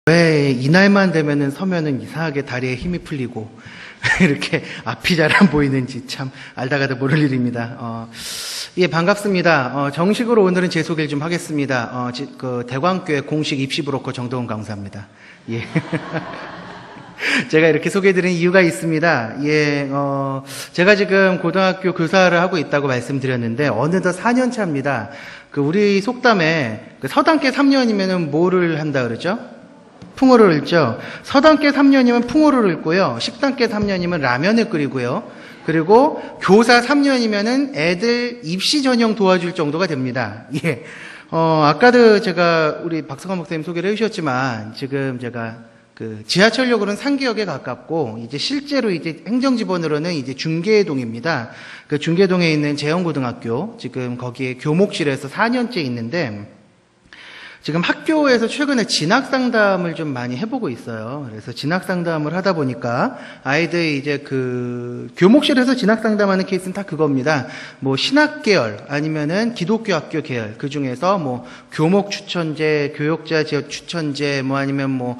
왜 이날만 되면은 서면은 이상하게 다리에 힘이 풀리고 이렇게 앞이 잘 안 보이는지 참 알다가도 모를 일입니다. 예, 반갑습니다. 정식으로 오늘은 제 소개를 좀 하겠습니다. 대광교회 공식 입시 브로커 정도훈 강사입니다. 예. 제가 이렇게 소개해드린 이유가 있습니다. 예, 제가 지금 고등학교 교사를 하고 있다고 말씀드렸는데, 어느덧 4년 차입니다. 우리 속담에, 서당계 3년이면은 뭐를 한다 그러죠? 풍어를 읊죠. 서당계 3년이면 풍어를 읊고요. 식당계 3년이면 라면을 끓이고요. 그리고 교사 3년이면은 애들 입시 전형 도와줄 정도가 됩니다. 예. 아까도 제가 우리 박성환 목사님 소개를 해주셨지만, 지금 제가 지하철역으로는 상계역에 가깝고, 이제 실제로 이제 행정지번으로는 이제 중계동입니다. 중계동에 있는 재영고등학교, 지금 거기에 교목실에서 4년째 있는데, 지금 학교에서 최근에 진학상담을 좀 많이 해보고 있어요. 그래서 진학상담을 하다 보니까 아이들 이제 교목실에서 진학상담하는 케이스는 다 그겁니다. 뭐 신학계열 아니면은 기독교 학교 계열, 그 중에서 뭐 교목 추천제, 교역자 지역 추천제, 뭐 아니면 뭐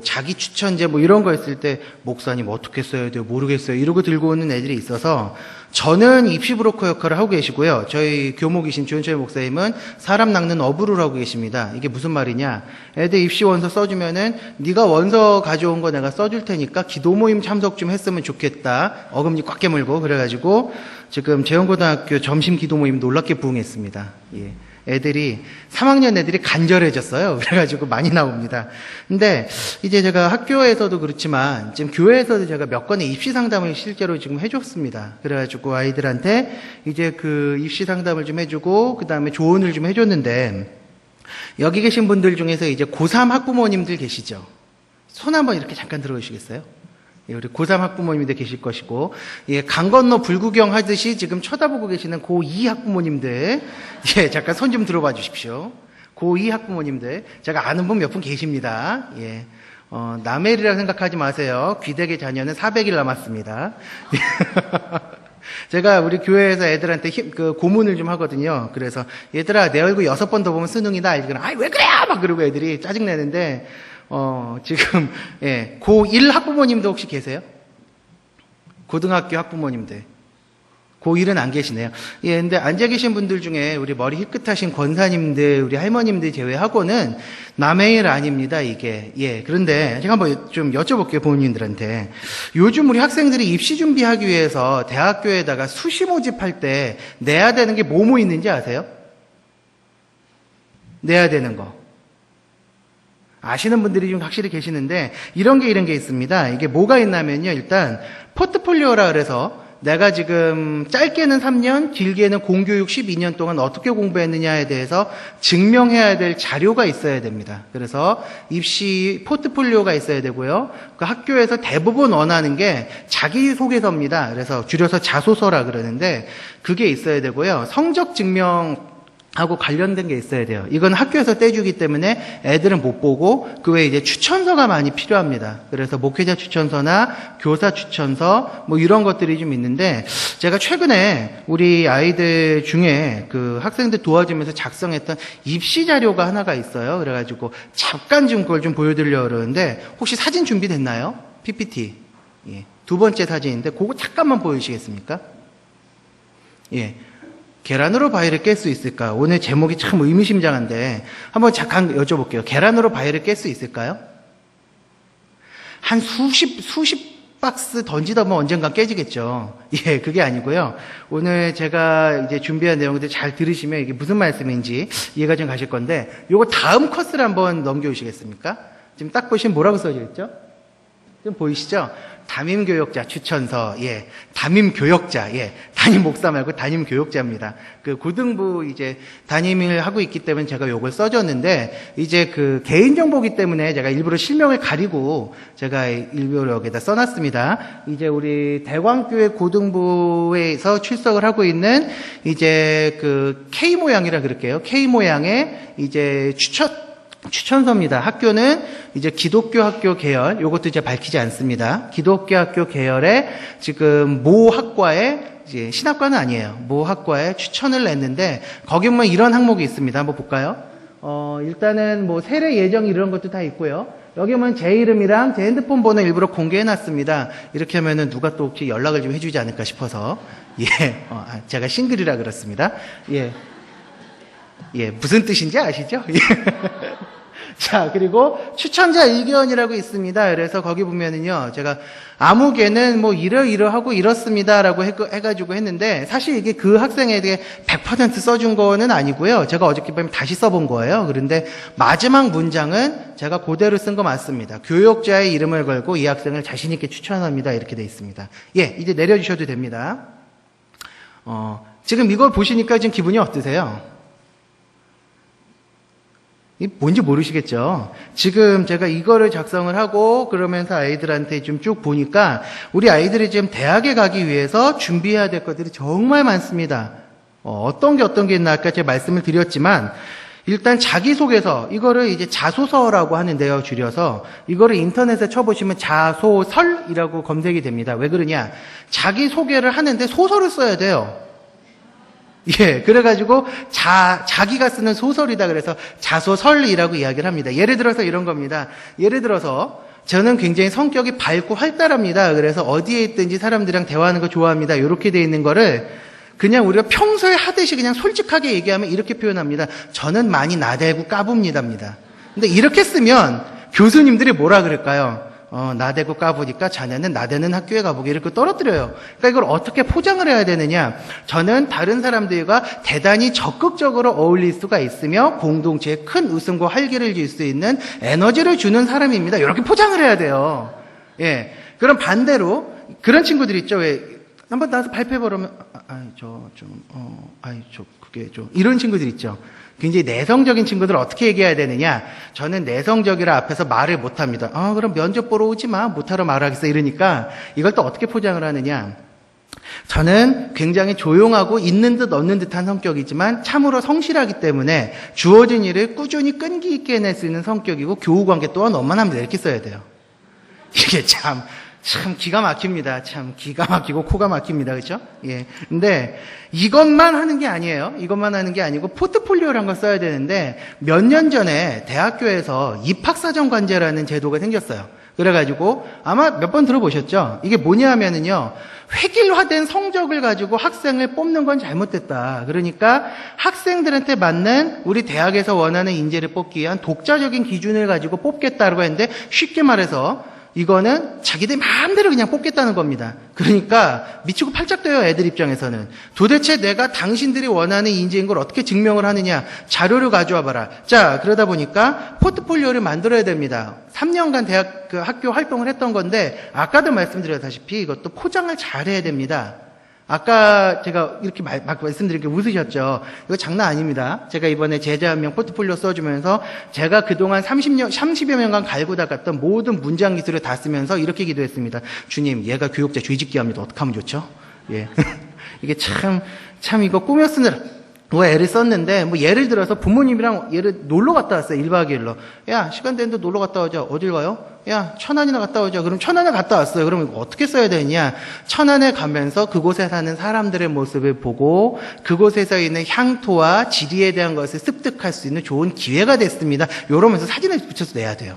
자기 추천제 뭐 이런 거 있을 때 목사님 어떻게 써야 돼요? 모르겠어요. 이러고 들고 오는 애들이 있어서 저는 입시 브로커 역할을 하고 계시고요. 저희 교목이신 조현철 목사님은 사람 낚는 어부를 하고 계십니다. 이게 무슨 말이냐? 애들 입시 원서 써주면은 네가 원서 가져온 거 내가 써줄 테니까 기도 모임 참석 좀 했으면 좋겠다. 어금니 꽉 깨물고 그래가지고 지금 재영고등학교 점심 기도 모임 놀랍게 부응했습니다. 예. 애들이 3학년 애들이 간절해졌어요. 그래가지고 많이 나옵니다. 근데 이제 제가 학교에서도 그렇지만 지금 교회에서도 제가 몇 건의 입시 상담을 실제로 지금 해줬습니다. 그래가지고 아이들한테 이제 입시 상담을 좀 해주고 그 다음에 조언을 좀 해줬는데, 여기 계신 분들 중에서 이제 고3 학부모님들 계시죠? 손 한번 이렇게 잠깐 들어주시겠어요? 예, 우리 고3 학부모님들 계실 것이고, 예, 강 건너 불구경 하듯이 지금 쳐다보고 계시는 고2 학부모님들, 예, 잠깐 손 좀 들어봐 주십시오. 고2 학부모님들, 제가 아는 분 몇 분 계십니다. 예, 남의 일이라고 생각하지 마세요. 귀덕의 자녀는 400일 남았습니다. 제가 우리 교회에서 애들한테 고문을 좀 하거든요. 그래서 얘들아, 내 얼굴 6번 더 보면 수능이다. 아이, 왜 그래? 막 그러고 애들이 짜증내는데, 지금, 예, 고1 학부모님도 혹시 계세요? 고등학교 학부모님들. 고1은 안 계시네요. 예, 근데 앉아 계신 분들 중에 우리 머리 희끗하신 권사님들, 우리 할머님들 제외하고는 남의 일 아닙니다, 이게. 예, 그런데 제가 한번 좀 여쭤볼게요, 부모님들한테. 요즘 우리 학생들이 입시 준비하기 위해서 대학교에다가 수시 모집할 때 내야 되는 게 뭐뭐 있는지 아세요? 내야 되는 거. 아시는 분들이 좀 확실히 계시는데, 이런 게 있습니다. 이게 뭐가 있냐면요. 일단, 포트폴리오라 그래서 내가 지금 짧게는 3년, 길게는 공교육 12년 동안 어떻게 공부했느냐에 대해서 증명해야 될 자료가 있어야 됩니다. 그래서 입시 포트폴리오가 있어야 되고요. 그 학교에서 대부분 원하는 게 자기소개서입니다. 그래서 줄여서 자소서라 그러는데, 그게 있어야 되고요. 성적 증명 하고 관련된 게 있어야 돼요. 이건 학교에서 떼주기 때문에 애들은 못 보고, 그 외에 이제 추천서가 많이 필요합니다. 그래서 목회자 추천서나 교사 추천서 뭐 이런 것들이 좀 있는데, 제가 최근에 우리 아이들 중에 학생들 도와주면서 작성했던 입시 자료가 하나가 있어요. 그래가지고 잠깐 좀 그걸 좀 보여드리려고 그러는데, 혹시 사진 준비됐나요? PPT. 예. 두 번째 사진인데 그거 잠깐만 보여주시겠습니까? 예. 계란으로 바위를 깰 수 있을까? 오늘 제목이 참 의미심장한데 한번 잠깐 여쭤볼게요. 계란으로 바위를 깰 수 있을까요? 한 수십 박스 던지다 보면 언젠가 깨지겠죠. 예, 그게 아니고요. 오늘 제가 이제 준비한 내용들 잘 들으시면 이게 무슨 말씀인지 이해가 좀 가실 건데, 요거 다음 코스를 한번 넘겨주시겠습니까? 지금 딱 보시면 뭐라고 써져 있죠? 좀 보이시죠? 담임교역자 추천서, 예, 담임교역자, 예, 담임 목사 말고 담임교역자입니다. 고등부 이제 담임을 하고 있기 때문에 제가 요걸 써줬는데, 이제 개인정보기 때문에 제가 일부러 실명을 가리고 제가 일부러 여기다 써놨습니다. 이제 우리 대광교회 고등부에서 출석을 하고 있는 이제 K 모양이라 그럴게요. K 모양의 이제 추천서입니다. 학교는 이제 기독교 학교 계열, 요것도 이제 밝히지 않습니다. 기독교 학교 계열의 지금 모 학과에, 이제 신학과는 아니에요. 모 학과에 추천을 냈는데, 거기 보면 이런 항목이 있습니다. 한번 볼까요? 일단은 뭐 세례 예정 이런 것도 다 있고요. 여기 보면 제 이름이랑 제 핸드폰 번호 일부러 공개해놨습니다. 이렇게 하면은 누가 또 혹시 연락을 좀 해주지 않을까 싶어서. 예, 제가 싱글이라 그렇습니다. 예. 예, 무슨 뜻인지 아시죠? 예. 자, 그리고 추천자 의견이라고 있습니다. 그래서 거기 보면은요, 제가 아무개는 뭐 이러하고 이렇습니다라고 해가지고 했는데, 사실 이게 그 학생에게 100% 써준 거는 아니고요. 제가 어저께 밤에 다시 써본 거예요. 그런데 마지막 문장은 제가 그대로 쓴 거 맞습니다. 교육자의 이름을 걸고 이 학생을 자신있게 추천합니다. 이렇게 돼 있습니다. 예, 이제 내려주셔도 됩니다. 지금 이걸 보시니까 지금 기분이 어떠세요? 뭔지 모르시겠죠? 지금 제가 이거를 작성을 하고 그러면서 아이들한테 좀 쭉 보니까 우리 아이들이 지금 대학에 가기 위해서 준비해야 될 것들이 정말 많습니다. 어떤 게 있나 아까 제가 말씀을 드렸지만 일단 자기소개서, 이거를 이제 자소서라고 하는데요, 줄여서. 이거를 인터넷에 쳐보시면 자소설이라고 검색이 됩니다. 왜 그러냐? 자기소개를 하는데 소설을 써야 돼요. 예, 그래가지고 자기가 쓰는 소설이다 그래서 자소설이라고 이야기를 합니다. 예를 들어서 이런 겁니다. 예를 들어서 저는 굉장히 성격이 밝고 활달합니다. 그래서 어디에 있든지 사람들이랑 대화하는 거 좋아합니다. 이렇게 돼 있는 거를 그냥 우리가 평소에 하듯이 그냥 솔직하게 얘기하면 이렇게 표현합니다. 저는 많이 나대고 까붑니다입니다. 근데 이렇게 쓰면 교수님들이 뭐라 그럴까요? 나대고 까보니까 자네는 나대는 학교에 가보게 이렇게 떨어뜨려요. 그러니까 이걸 어떻게 포장을 해야 되느냐. 저는 다른 사람들과 대단히 적극적으로 어울릴 수가 있으며 공동체에 큰 웃음과 활기를 줄 수 있는 에너지를 주는 사람입니다. 이렇게 포장을 해야 돼요. 예. 그럼 반대로 그런 친구들 있죠. 왜 한번 나와서 발표해보라면 그게 좀 이런 친구들 있죠. 굉장히 내성적인 친구들 어떻게 얘기해야 되느냐. 저는 내성적이라 앞에서 말을 못합니다. 그럼 면접 보러 오지 마. 못하러 말하겠어. 이러니까 이걸 또 어떻게 포장을 하느냐. 저는 굉장히 조용하고 있는 듯 없는 듯한 성격이지만 참으로 성실하기 때문에 주어진 일을 꾸준히 끈기 있게 해낼 수 있는 성격이고 교우관계 또한 원만합니다. 이렇게 써야 돼요. 이게 참 기가 막힙니다. 참 기가 막히고 코가 막힙니다. 그렇죠? 예. 근데 이것만 하는 게 아니에요. 이것만 하는 게 아니고 포트폴리오라는 걸 써야 되는데 몇 년 전에 대학교에서 입학사정관제라는 제도가 생겼어요. 그래가지고 아마 몇 번 들어보셨죠? 이게 뭐냐 하면은요. 획일화된 성적을 가지고 학생을 뽑는 건 잘못됐다. 그러니까 학생들한테 맞는 우리 대학에서 원하는 인재를 뽑기 위한 독자적인 기준을 가지고 뽑겠다고 했는데 쉽게 말해서 이거는 자기들 마음대로 그냥 뽑겠다는 겁니다. 그러니까 미치고 팔짝 뛰어요, 애들 입장에서는. 도대체 내가 당신들이 원하는 인재인 걸 어떻게 증명을 하느냐. 자료를 가져와 봐라. 자, 그러다 보니까 포트폴리오를 만들어야 됩니다. 3년간 학교 활동을 했던 건데 아까도 말씀드렸다시피 이것도 포장을 잘해야 됩니다. 아까 제가 이렇게 막 말씀드리니까 웃으셨죠. 이거 장난 아닙니다. 제가 이번에 제자 한 명 포트폴리오 써주면서 제가 그동안 30여 년간 갈고 닦았던 모든 문장 기술을 다 쓰면서 이렇게 기도했습니다. 주님, 얘가 교육자 죄짓기 합니다. 어떻게 하면 좋죠? 예. 이게 참 이거 꾸며 쓰느라 애를 썼는데, 예를 들어서 부모님이랑 놀러 갔다 왔어요. 1박 2일로. 야, 시간 되는데 놀러 갔다 오자. 어딜 가요? 야, 천안이나 갔다 오자. 그럼 천안에 갔다 왔어요. 그럼 이거 어떻게 써야 되냐? 천안에 가면서 그곳에 사는 사람들의 모습을 보고 그곳에서 있는 향토와 지리에 대한 것을 습득할 수 있는 좋은 기회가 됐습니다. 이러면서 사진을 붙여서 내야 돼요.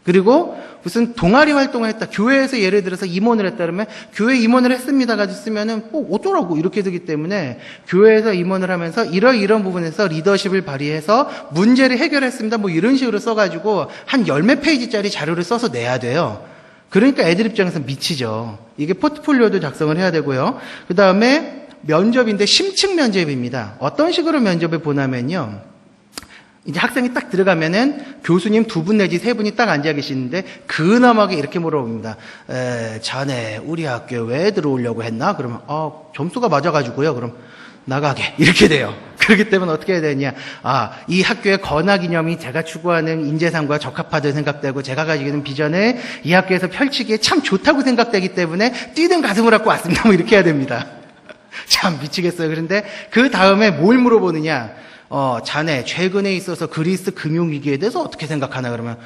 그리고 무슨 동아리 활동을 했다. 교회에서 예를 들어서 임원을 했다 그러면 교회 임원을 했습니다가 쓰면은 어쩌라고 이렇게 되기 때문에 교회에서 임원을 하면서 이런 부분에서 리더십을 발휘해서 문제를 해결했습니다. 이런 식으로 써가지고 한 열 몇 페이지짜리 자료를 써서 내야 돼요. 그러니까 애들 입장에서 미치죠. 이게 포트폴리오도 작성을 해야 되고요. 그 다음에 면접인데 심층 면접입니다. 어떤 식으로 면접을 보냐면요. 이제 학생이 딱 들어가면은 교수님 2분 내지 3분이 딱 앉아 계시는데 근엄하게 이렇게 물어봅니다. 자네 우리 학교에 왜 들어오려고 했나? 그러면 점수가 맞아가지고요. 그럼 나가게 이렇게 돼요. 그렇기 때문에 어떻게 해야 되냐? 이 학교의 건화 기념이 제가 추구하는 인재상과 적합하다고 생각되고 제가 가지고 있는 비전을 이 학교에서 펼치기에 참 좋다고 생각되기 때문에 뛰는 가슴을 갖고 왔습니다. 이렇게 해야 됩니다. 참 미치겠어요. 그런데 그 다음에 뭘 물어보느냐? 자네 최근에 있어서 그리스 금융위기에 대해서 어떻게 생각하나? 그러면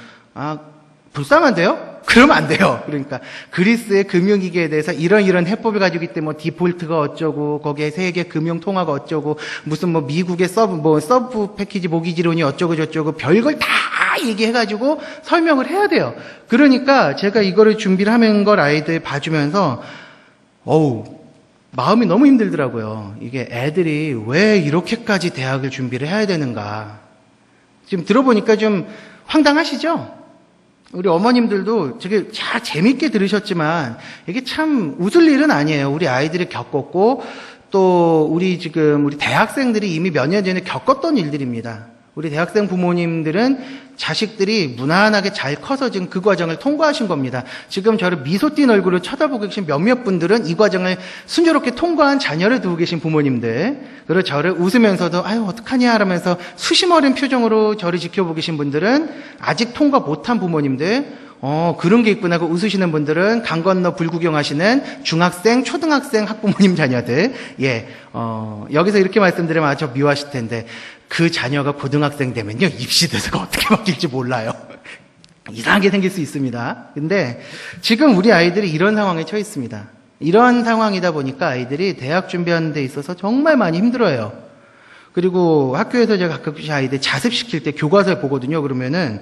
불쌍한데요? 그러면 안 돼요. 그러니까 그리스의 금융위기에 대해서 이런 해법을 가지고 있기 때문에 디폴트가 어쩌고 거기에 세계 금융통화가 어쩌고 무슨 뭐 미국의 서브 패키지 모기지론이 어쩌고 저쩌고 별걸 다 얘기해가지고 설명을 해야 돼요. 그러니까 제가 이거를 준비를 하는 걸 아이들 봐주면서 마음이 너무 힘들더라고요. 이게 애들이 왜 이렇게까지 대학을 준비를 해야 되는가. 지금 들어보니까 좀 황당하시죠? 우리 어머님들도 되게 잘 재밌게 들으셨지만 이게 참 웃을 일은 아니에요. 우리 아이들이 겪었고 또 우리 대학생들이 이미 몇 년 전에 겪었던 일들입니다. 우리 대학생 부모님들은 자식들이 무난하게 잘 커서 지금 그 과정을 통과하신 겁니다. 지금 저를 미소 띈 얼굴을 쳐다보고 계신 몇몇 분들은 이 과정을 순조롭게 통과한 자녀를 두고 계신 부모님들, 그리고 저를 웃으면서도 아유 어떡하냐 하면서 수심 어린 표정으로 저를 지켜보고 계신 분들은 아직 통과 못한 부모님들, 그런 게 있구나 하고 웃으시는 분들은 강 건너 불구경하시는 중학생, 초등학생 학부모님 자녀들, 여기서 이렇게 말씀드리면 아주 미워하실 텐데, 그 자녀가 고등학생 되면요, 입시대서가 어떻게 바뀔지 몰라요. 이상하게 생길 수 있습니다. 근데 지금 우리 아이들이 이런 상황에 처해 있습니다. 이런 상황이다 보니까 아이들이 대학 준비하는 데 있어서 정말 많이 힘들어요. 그리고 학교에서 제가 가끔씩 아이들 자습시킬 때 교과서를 보거든요. 그러면은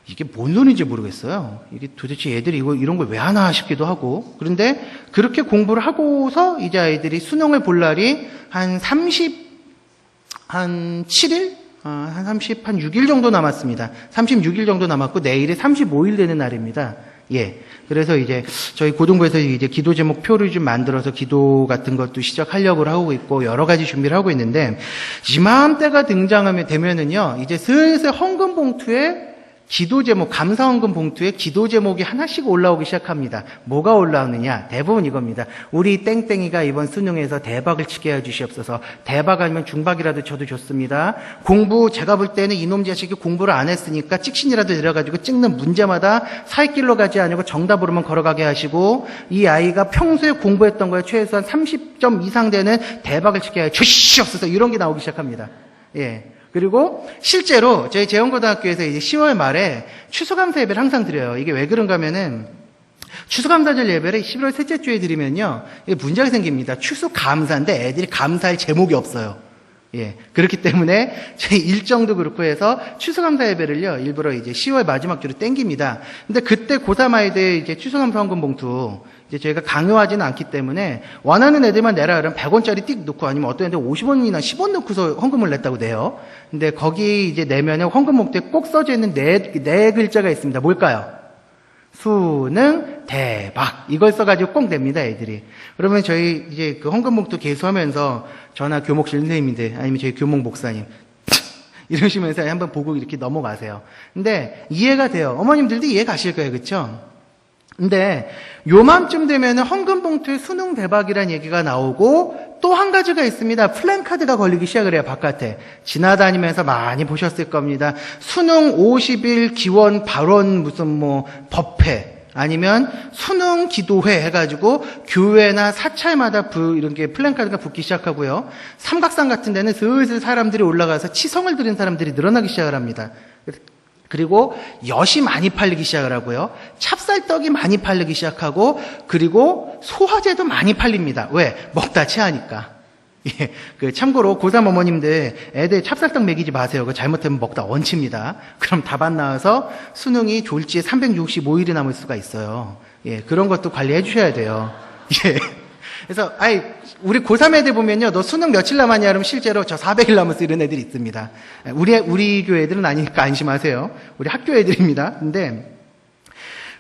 이게 뭔 소리인지 모르겠어요. 이게 도대체 얘들이 이런 걸 왜 하나 싶기도 하고. 그런데 그렇게 공부를 하고서 이제 아이들이 수능을 볼 날이 한 7일? 한 6일 정도 남았습니다. 36일 정도 남았고 내일이 35일 되는 날입니다. 그래서 이제 저희 고등부에서 이제 기도 제목 표를 좀 만들어서 기도 같은 것도 시작하려고 하고 있고 여러 가지 준비를 하고 있는데, 이맘때가 되면은요, 이제 슬슬 헌금 봉투에 기도 제목, 감사 헌금 봉투에 기도 제목이 하나씩 올라오기 시작합니다. 뭐가 올라오느냐? 대부분 이겁니다. 우리 땡땡이가 이번 수능에서 대박을 치게 해주시옵소서. 대박 아니면 중박이라도 쳐도 좋습니다. 공부, 제가 볼 때는 이놈 자식이 공부를 안 했으니까 찍신이라도 내려가지고 찍는 문제마다 살길로 가지 아니고 정답으로만 걸어가게 하시고, 이 아이가 평소에 공부했던 거에 최소한 30점 이상 되는 대박을 치게 해 주시옵소서. 이런 게 나오기 시작합니다. 그리고 실제로 저희 재원고등학교에서 이제 10월 말에 추수감사 예배를 항상 드려요. 이게 왜 그런가 하면은, 추수감사절 예배를 11월 셋째 주에 드리면요, 이게 문제가 생깁니다. 추수감사인데 애들이 감사할 제목이 없어요. 그렇기 때문에 저희 일정도 그렇고 해서 추수감사 예배를요, 일부러 이제 10월 마지막 주로 땡깁니다. 근데 그때 고3 아이들 이제 추수감사 헌금 봉투, 이제 저희가 강요하지는 않기 때문에 원하는 애들만 내라 그러면 100원짜리 띡 넣고, 아니면 어떤 애들 50원이나 10원 넣고서 헌금을 냈다고 돼요. 근데 거기 이제 내면에 헌금 봉투에 꼭 써져 있는 네 글자가 있습니다. 뭘까요? 수능 대박. 이걸 써가지고 꼭 냅니다, 애들이. 그러면 저희 이제 그 헌금 봉투 개수하면서 전화 교목실 선생님인데, 아니면 저희 교목 목사님 이러시면서 한번 보고 이렇게 넘어가세요. 근데 이해가 돼요. 어머님들도 이해 가실 거예요, 그렇죠? 근데 요맘쯤 되면 헌금 봉투에 수능 대박이라는 얘기가 나오고, 또 한 가지가 있습니다. 플랜카드가 걸리기 시작을 해요, 바깥에. 지나다니면서 많이 보셨을 겁니다. 수능 50일 기원 발언 무슨 법회, 아니면 수능 기도회 해가지고 교회나 사찰마다 이런 게 플랜카드가 붙기 시작하고요. 삼각산 같은 데는 슬슬 사람들이 올라가서 치성을 드린 사람들이 늘어나기 시작을 합니다. 그리고 엿이 많이 팔리기 시작을 하고요. 찹쌀떡이 많이 팔리기 시작하고, 그리고 소화제도 많이 팔립니다. 왜? 먹다 체하니까. 참고로 고3 어머님들 애들 찹쌀떡 먹이지 마세요. 그거 잘못하면 먹다 얹힙니다. 그럼 답 안 나와서 수능이 졸지에 365일이 남을 수가 있어요. 그런 것도 관리해 주셔야 돼요. 그래서 우리 고3 애들 보면요, 너 수능 며칠 남았냐 그러면 실제로 저 400일 남았어 이런 애들이 있습니다. 우리 교회 애들은 아니니까 안심하세요. 우리 학교 애들입니다. 근데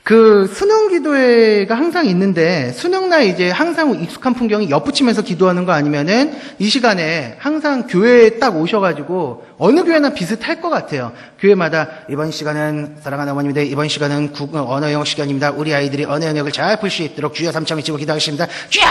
그 수능 기도회가 항상 있는데, 수능날 이제 항상 익숙한 풍경이 엿붙이면서 기도하는 거 아니면은 이 시간에 항상 교회에 딱 오셔가지고, 어느 교회나 비슷할 것 같아요. 교회마다 이번 시간은 사랑하는 어머님들, 이번 시간은 언어 영역 시간입니다. 우리 아이들이 언어 영역을 잘 풀 수 있도록 주여 삼창을 치고 기도하겠습니다. 주여!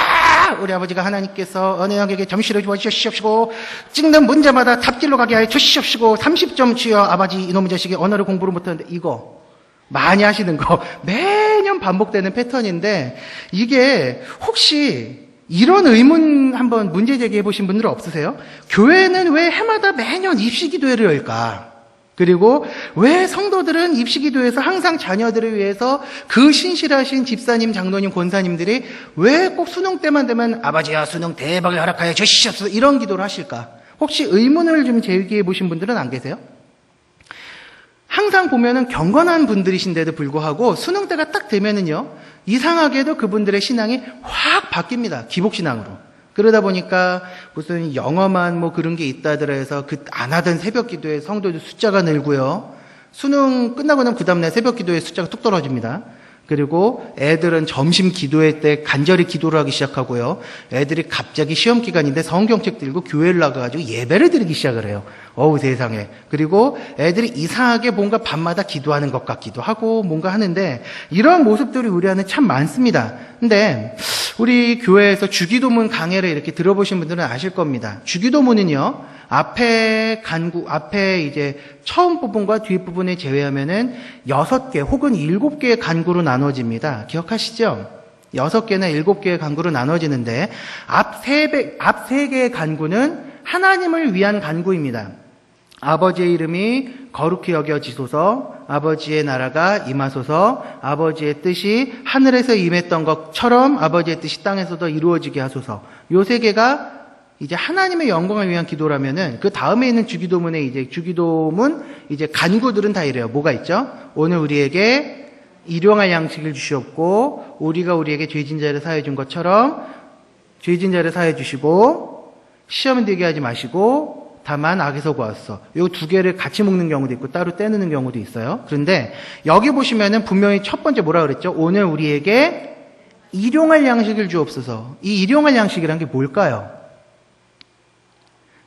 우리 아버지가 하나님께서 언어 영역에 점수를 주시옵시고, 찍는 문제마다 답길로 가게 하여 주시옵시고, 30점 주여 아버지 이놈의 자식이 언어를 공부를 못하는데, 이거 많이 하시는 거 매년 반복되는 패턴인데, 이게 혹시 이런 의문 한번 문제 제기해 보신 분들은 없으세요? 교회는 왜 해마다 매년 입시 기도회를 열까? 그리고 왜 성도들은 입시기도에서 항상 자녀들을 위해서 그 신실하신 집사님, 장로님, 권사님들이 왜 꼭 수능 때만 되면 아버지야 수능 대박을 허락하여 주시옵소서 이런 기도를 하실까? 혹시 의문을 좀 제기해 보신 분들은 안 계세요? 항상 보면은 경건한 분들이신데도 불구하고 수능 때가 딱 되면은요, 이상하게도 그분들의 신앙이 확 바뀝니다. 기복신앙으로. 그러다 보니까 무슨 영어만 뭐 그런 게 있다더라 해서 그 안 하던 새벽 기도에 성도들 숫자가 늘고요. 수능 끝나고 나면 그 다음날 새벽 기도에 숫자가 뚝 떨어집니다. 그리고 애들은 점심 기도회 때 간절히 기도를 하기 시작하고요. 애들이 갑자기 시험 기간인데 성경책 들고 교회를 나가가지고 예배를 드리기 시작을 해요. 어우 세상에. 그리고 애들이 이상하게 뭔가 밤마다 기도하는 것 같기도 하고 뭔가 하는데 이런 모습들이 우리 안에 참 많습니다. 근데 우리 교회에서 주기도문 강해를 이렇게 들어보신 분들은 아실 겁니다. 주기도문은요, 앞에 이제 처음 부분과 뒷 부분을 제외하면은 6개 혹은 7개의 간구로 나눠집니다. 기억하시죠? 6개나 7개의 간구로 나눠지는데 앞 3개의 간구는 하나님을 위한 간구입니다. 아버지의 이름이 거룩히 여겨지소서, 아버지의 나라가 임하소서, 아버지의 뜻이 하늘에서 임했던 것처럼 아버지의 뜻이 땅에서도 이루어지게 하소서. 요 3개가 이제 하나님의 영광을 위한 기도라면은 그 다음에 있는 주기도문에 이제 주기도문 이제 간구들은 다 이래요. 뭐가 있죠? 오늘 우리에게 일용할 양식을 주시옵고 우리가 우리에게 죄진 자를 사해 준 것처럼 죄진 자를 사해 주시고 시험에 들게 하지 마시고 다만 악에서 구하소서. 요 2개를 같이 먹는 경우도 있고 따로 떼는 경우도 있어요. 그런데 여기 보시면은 분명히 첫 번째 뭐라 그랬죠? 오늘 우리에게 일용할 양식을 주옵소서. 이 일용할 양식이란 게 뭘까요?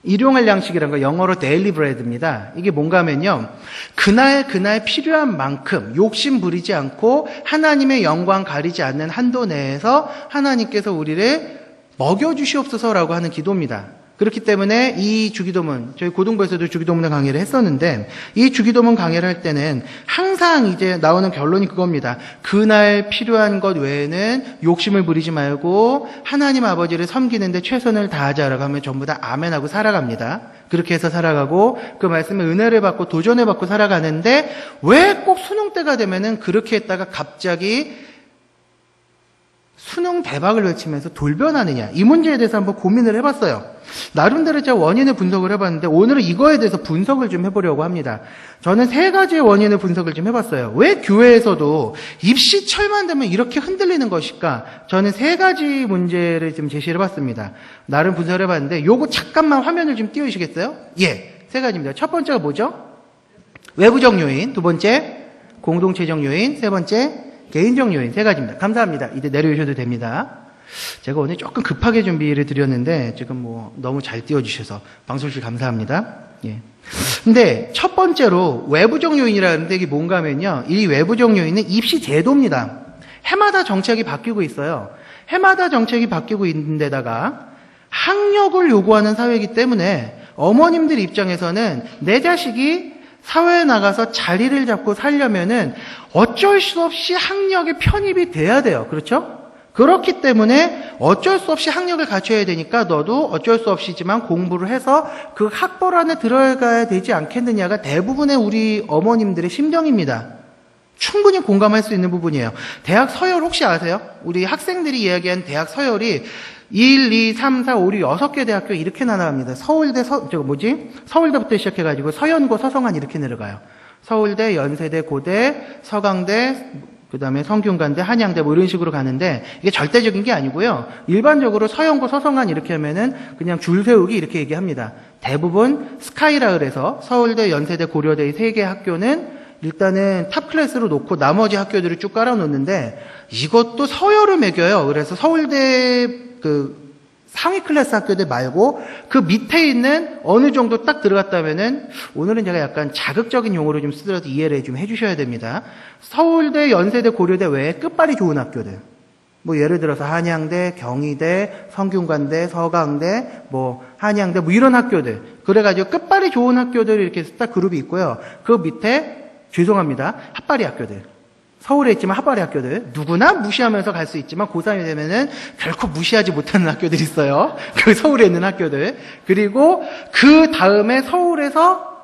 일용할 양식이란 거 영어로 daily bread입니다. 이게 뭔가 하면요, 그날 필요한 만큼 욕심 부리지 않고 하나님의 영광 가리지 않는 한도 내에서 하나님께서 우리를 먹여주시옵소서라고 하는 기도입니다. 그렇기 때문에 이 주기도문, 저희 고등부에서도 주기도문을 강의를 했었는데 이 주기도문 강의를 할 때는 항상 이제 나오는 결론이 그겁니다. 그날 필요한 것 외에는 욕심을 부리지 말고 하나님 아버지를 섬기는데 최선을 다하자라고 하면 전부 다 아멘하고 살아갑니다. 그렇게 해서 살아가고 그 말씀에 은혜를 받고 도전을 받고 살아가는데 왜 꼭 수능 때가 되면은 그렇게 했다가 갑자기 수능 대박을 외치면서 돌변하느냐, 이 문제에 대해서 한번 고민을 해봤어요. 나름대로 제가 원인을 분석을 해봤는데 오늘은 이거에 대해서 분석을 좀 해보려고 합니다. 저는 3가지의 원인을 분석을 좀 해봤어요. 왜 교회에서도 입시철만 되면 이렇게 흔들리는 것일까? 저는 3가지 문제를 좀 제시를 해봤습니다. 나름 분석을 해봤는데 요거 잠깐만 화면을 좀 띄워주시겠어요? 예, 3가지입니다. 첫 번째가 뭐죠? 외부적 요인, 2번째 공동체적 요인, 3번째 개인적 요인. 3가지입니다. 감사합니다. 이제 내려오셔도 됩니다. 제가 오늘 조금 급하게 준비를 드렸는데 지금 뭐 너무 잘 띄워주셔서 방송실 감사합니다. 예. 근데 첫 번째로 외부적 요인이라는데 이게 뭔가 하면요, 이 외부적 요인은 입시 제도입니다. 해마다 정책이 바뀌고 있어요. 해마다 정책이 바뀌고 있는 데다가 학력을 요구하는 사회이기 때문에 어머님들 입장에서는 내 자식이 사회에 나가서 자리를 잡고 살려면은 어쩔 수 없이 학력에 편입이 돼야 돼요. 그렇죠? 그렇기 때문에 어쩔 수 없이 학력을 갖춰야 되니까 너도 어쩔 수 없이지만 공부를 해서 그 학벌 안에 들어가야 되지 않겠느냐가 대부분의 우리 어머님들의 심정입니다. 충분히 공감할 수 있는 부분이에요. 대학 서열 혹시 아세요? 우리 학생들이 이야기한 대학 서열이 1, 2, 3, 4, 5, 6, 6개 대학교 이렇게 나눠갑니다. 서울대부터 시작해가지고 서연고, 서성한 이렇게 내려가요. 서울대, 연세대, 고대, 서강대, 그 다음에 성균관대, 한양대 뭐 이런 식으로 가는데 이게 절대적인 게 아니고요. 일반적으로 서연고, 서성한 이렇게 하면은 그냥 줄 세우기 이렇게 얘기합니다. 대부분 스카이라 그래서 서울대, 연세대, 고려대 이 3개 학교는 일단은 탑 클래스로 놓고 나머지 학교들을 쭉 깔아놓는데 이것도 서열을 매겨요. 그래서 서울대 그 상위 클래스 학교들 말고 그 밑에 있는 어느 정도 딱 들어갔다면은 오늘은 제가 약간 자극적인 용어를 좀 쓰더라도 이해를 좀 해주셔야 됩니다. 서울대, 연세대, 고려대 외에 끝발이 좋은 학교들. 뭐 예를 들어서 한양대, 경희대, 성균관대, 서강대, 뭐 한양대 뭐 이런 학교들. 그래가지고 끝발이 좋은 학교들 이렇게 딱 그룹이 있고요. 그 밑에 죄송합니다. 핫바리 학교들. 서울에 있지만 핫바리 학교들. 누구나 무시하면서 갈 수 있지만 고3이 되면은 결코 무시하지 못하는 학교들이 있어요. 그 서울에 있는 학교들. 그리고 그 다음에 서울에서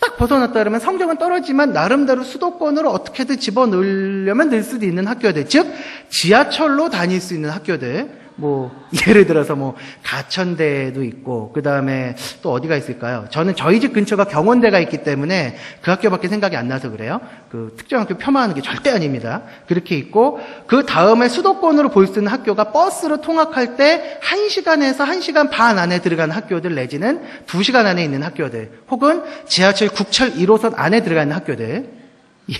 딱 벗어났다 그러면 성적은 떨어지만 나름대로 수도권으로 어떻게든 집어넣으려면 넣을 수도 있는 학교들, 즉 지하철로 다닐 수 있는 학교들, 뭐 예를 들어서 뭐 가천대도 있고 그 다음에 또 어디가 있을까요? 저는 저희 집 근처가 경원대가 있기 때문에 그 학교밖에 생각이 안 나서 그래요. 그 특정 학교 폄하하는 게 절대 아닙니다. 그렇게 있고 그 다음에 수도권으로 볼 수 있는 학교가 버스로 통학할 때 1시간에서 1시간 반 안에 들어가는 학교들 내지는 2시간 안에 있는 학교들 혹은 지하철 국철 1호선 안에 들어가는 학교들,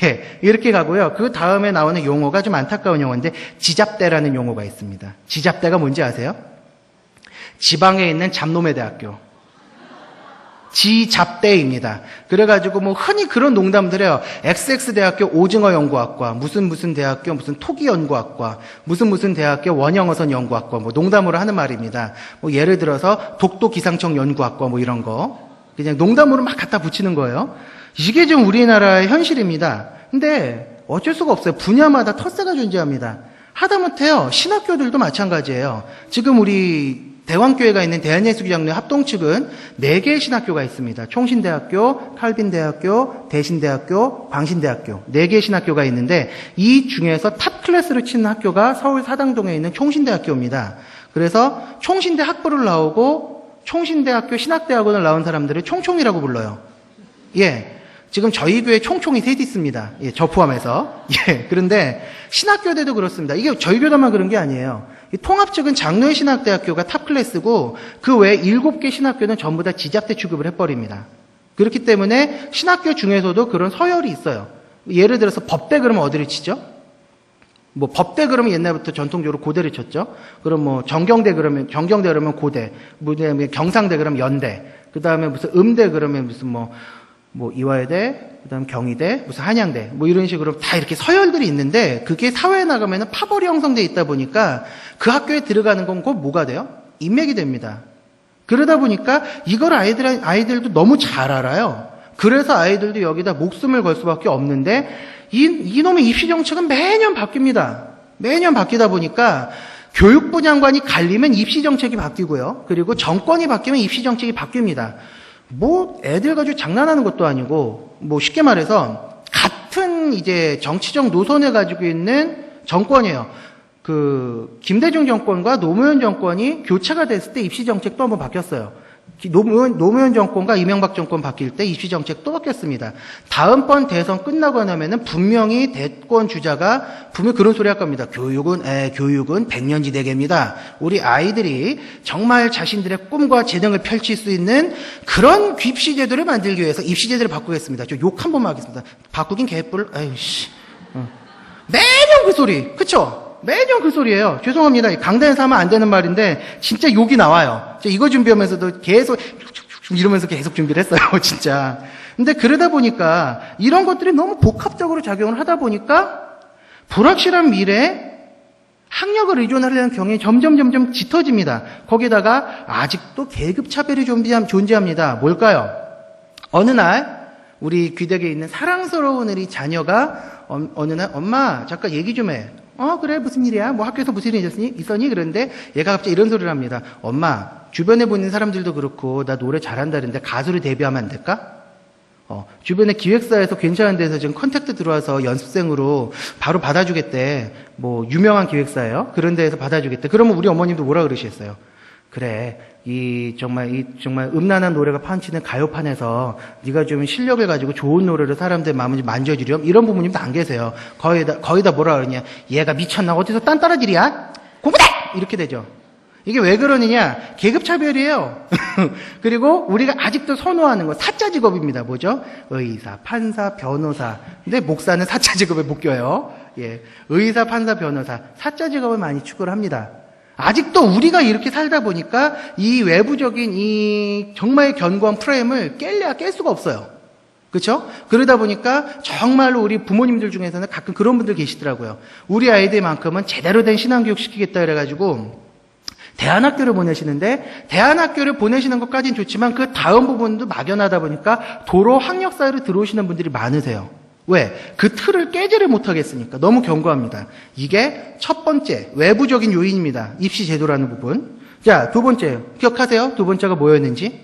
예, 이렇게 가고요. 그 다음에 나오는 용어가 좀 안타까운 용어인데 지잡대라는 용어가 있습니다. 지잡대가 뭔지 아세요? 지방에 있는 잡놈의 대학교. 지잡대입니다. 그래가지고 뭐 흔히 그런 농담들 해요. XX대학교 오징어연구학과, 무슨 대학교 무슨 토기연구학과, 무슨 대학교 원형어선 연구학과, 뭐 농담으로 하는 말입니다. 뭐 예를 들어서 독도기상청 연구학과 뭐 이런 거. 그냥 농담으로 막 갖다 붙이는 거예요. 이게 좀 우리나라의 현실입니다. 근데 어쩔 수가 없어요. 분야마다 텃세가 존재합니다. 하다못해요. 신학교들도 마찬가지예요. 지금 우리 대왕교회가 있는 대한예수교장로회 합동 측은 4개의 신학교가 있습니다. 총신대학교, 칼빈대학교, 대신대학교, 광신대학교 4개의 신학교가 있는데 이 중에서 탑 클래스로 치는 학교가 서울 사당동에 있는 총신대학교입니다. 그래서 총신대 학부를 나오고 총신대학교 신학대학원을 나온 사람들을 총총이라고 불러요. 예. 지금 저희 교회 총총이 셋 있습니다. 예, 저 포함해서. 예. 그런데 신학교대도 그렇습니다. 이게 저희 교단만 그런 게 아니에요. 이 통합 측은 장로의 신학대학교가 탑 클래스고 그 외에 7개 신학교는 전부 다 지잡대 취급을 해버립니다. 그렇기 때문에 신학교 중에서도 그런 서열이 있어요. 예를 들어서 법대 그러면 어디를 치죠? 뭐 법대 그러면 옛날부터 전통적으로 고대를 쳤죠. 그럼 뭐 정경대 그러면 고대, 경상대 그러면 연대, 그 다음에 무슨 음대 그러면 무슨 뭐 이화여대, 그 다음 경희대, 무슨 한양대, 뭐 이런 식으로 다 이렇게 서열들이 있는데 그게 사회에 나가면은 파벌이 형성돼 있다 보니까 그 학교에 들어가는 건 곧 뭐가 돼요? 인맥이 됩니다. 그러다 보니까 이걸 아이들도 너무 잘 알아요. 그래서 아이들도 여기다 목숨을 걸 수밖에 없는데 이놈의 입시 정책은 매년 바뀝니다. 매년 바뀌다 보니까 교육부 장관이 갈리면 입시 정책이 바뀌고요. 그리고 정권이 바뀌면 입시 정책이 바뀝니다. 뭐 애들 가지고 장난하는 것도 아니고 뭐 쉽게 말해서 같은 이제 정치적 노선을 가지고 있는 정권이에요. 그 김대중 정권과 노무현 정권이 교체가 됐을 때 입시 정책도 한번 바뀌었어요. 노무현 정권과 이명박 정권 바뀔 때 입시 정책 또 바뀌었습니다. 다음번 대선 끝나고 나면은 분명히 대권 주자가 분명히 그런 소리 할 겁니다. 교육은 100년지대계입니다. 우리 아이들이 정말 자신들의 꿈과 재능을 펼칠 수 있는 그런 입시 제도를 만들기 위해서 입시 제도를 바꾸겠습니다. 저 욕 한 번만 하겠습니다. 바꾸긴 개뿔. 아이씨. 매년 그 소리. 그쵸? 매년 그 소리예요. 죄송합니다. 강단에서 하면 안 되는 말인데 진짜 욕이 나와요. 이거 준비하면서도 계속 이러면서 계속 준비를 했어요. 진짜. 근데 그러다 보니까 이런 것들이 너무 복합적으로 작용을 하다 보니까 불확실한 미래에 학력을 의존하려는 경향이 점점 짙어집니다. 거기다가 아직도 계급차별이 존재합니다. 뭘까요? 어느 날 우리 귀덕에 있는 사랑스러운 우리 자녀가 어느 날 엄마 잠깐 얘기 좀 해. 그래 무슨 일이야? 뭐 학교에서 무슨 일이 있었니? 그런데 얘가 갑자기 이런 소리를 합니다. 엄마 주변에 보는 사람들도 그렇고 나 노래 잘한다는데 가수로 데뷔하면 안 될까? 주변에 기획사에서 괜찮은 데서 지금 컨택트 들어와서 연습생으로 바로 받아주겠대. 뭐 유명한 기획사예요. 그런 데에서 받아주겠대. 그러면 우리 어머님도 뭐라 그러시겠어요? 그래, 정말 음란한 노래가 판치는 가요판에서 네가 좀 실력을 가지고 좋은 노래로 사람들 마음을 좀 만져주렴. 이런 부모님도 안 계세요. 거의 다 뭐라 그러냐. 얘가 미쳤나? 어디서 딴따라질이야? 공부돼! 이렇게 되죠. 이게 왜 그러느냐? 계급차별이에요. 그리고 우리가 아직도 선호하는 거 사자 직업입니다. 뭐죠? 의사, 판사, 변호사. 근데 목사는 사자 직업에 묶여요. 예, 의사, 판사, 변호사. 사자 직업을 많이 추구를 합니다. 아직도 우리가 이렇게 살다 보니까 이 외부적인 이 정말 견고한 프레임을 깰 수가 없어요. 그렇죠? 그러다 보니까 정말로 우리 부모님들 중에서는 가끔 그런 분들 계시더라고요. 우리 아이들만큼은 제대로 된 신앙교육 시키겠다 그래가지고 대안학교를 보내시는데 대안학교를 보내시는 것까지는 좋지만 그 다음 부분도 막연하다 보니까 도로 학력사회로 들어오시는 분들이 많으세요. 왜? 그 틀을 깨지를 못하겠으니까. 너무 견고합니다. 이게 첫 번째 외부적인 요인입니다. 입시 제도라는 부분. 자, 두 번째 기억하세요? 두 번째가 뭐였는지?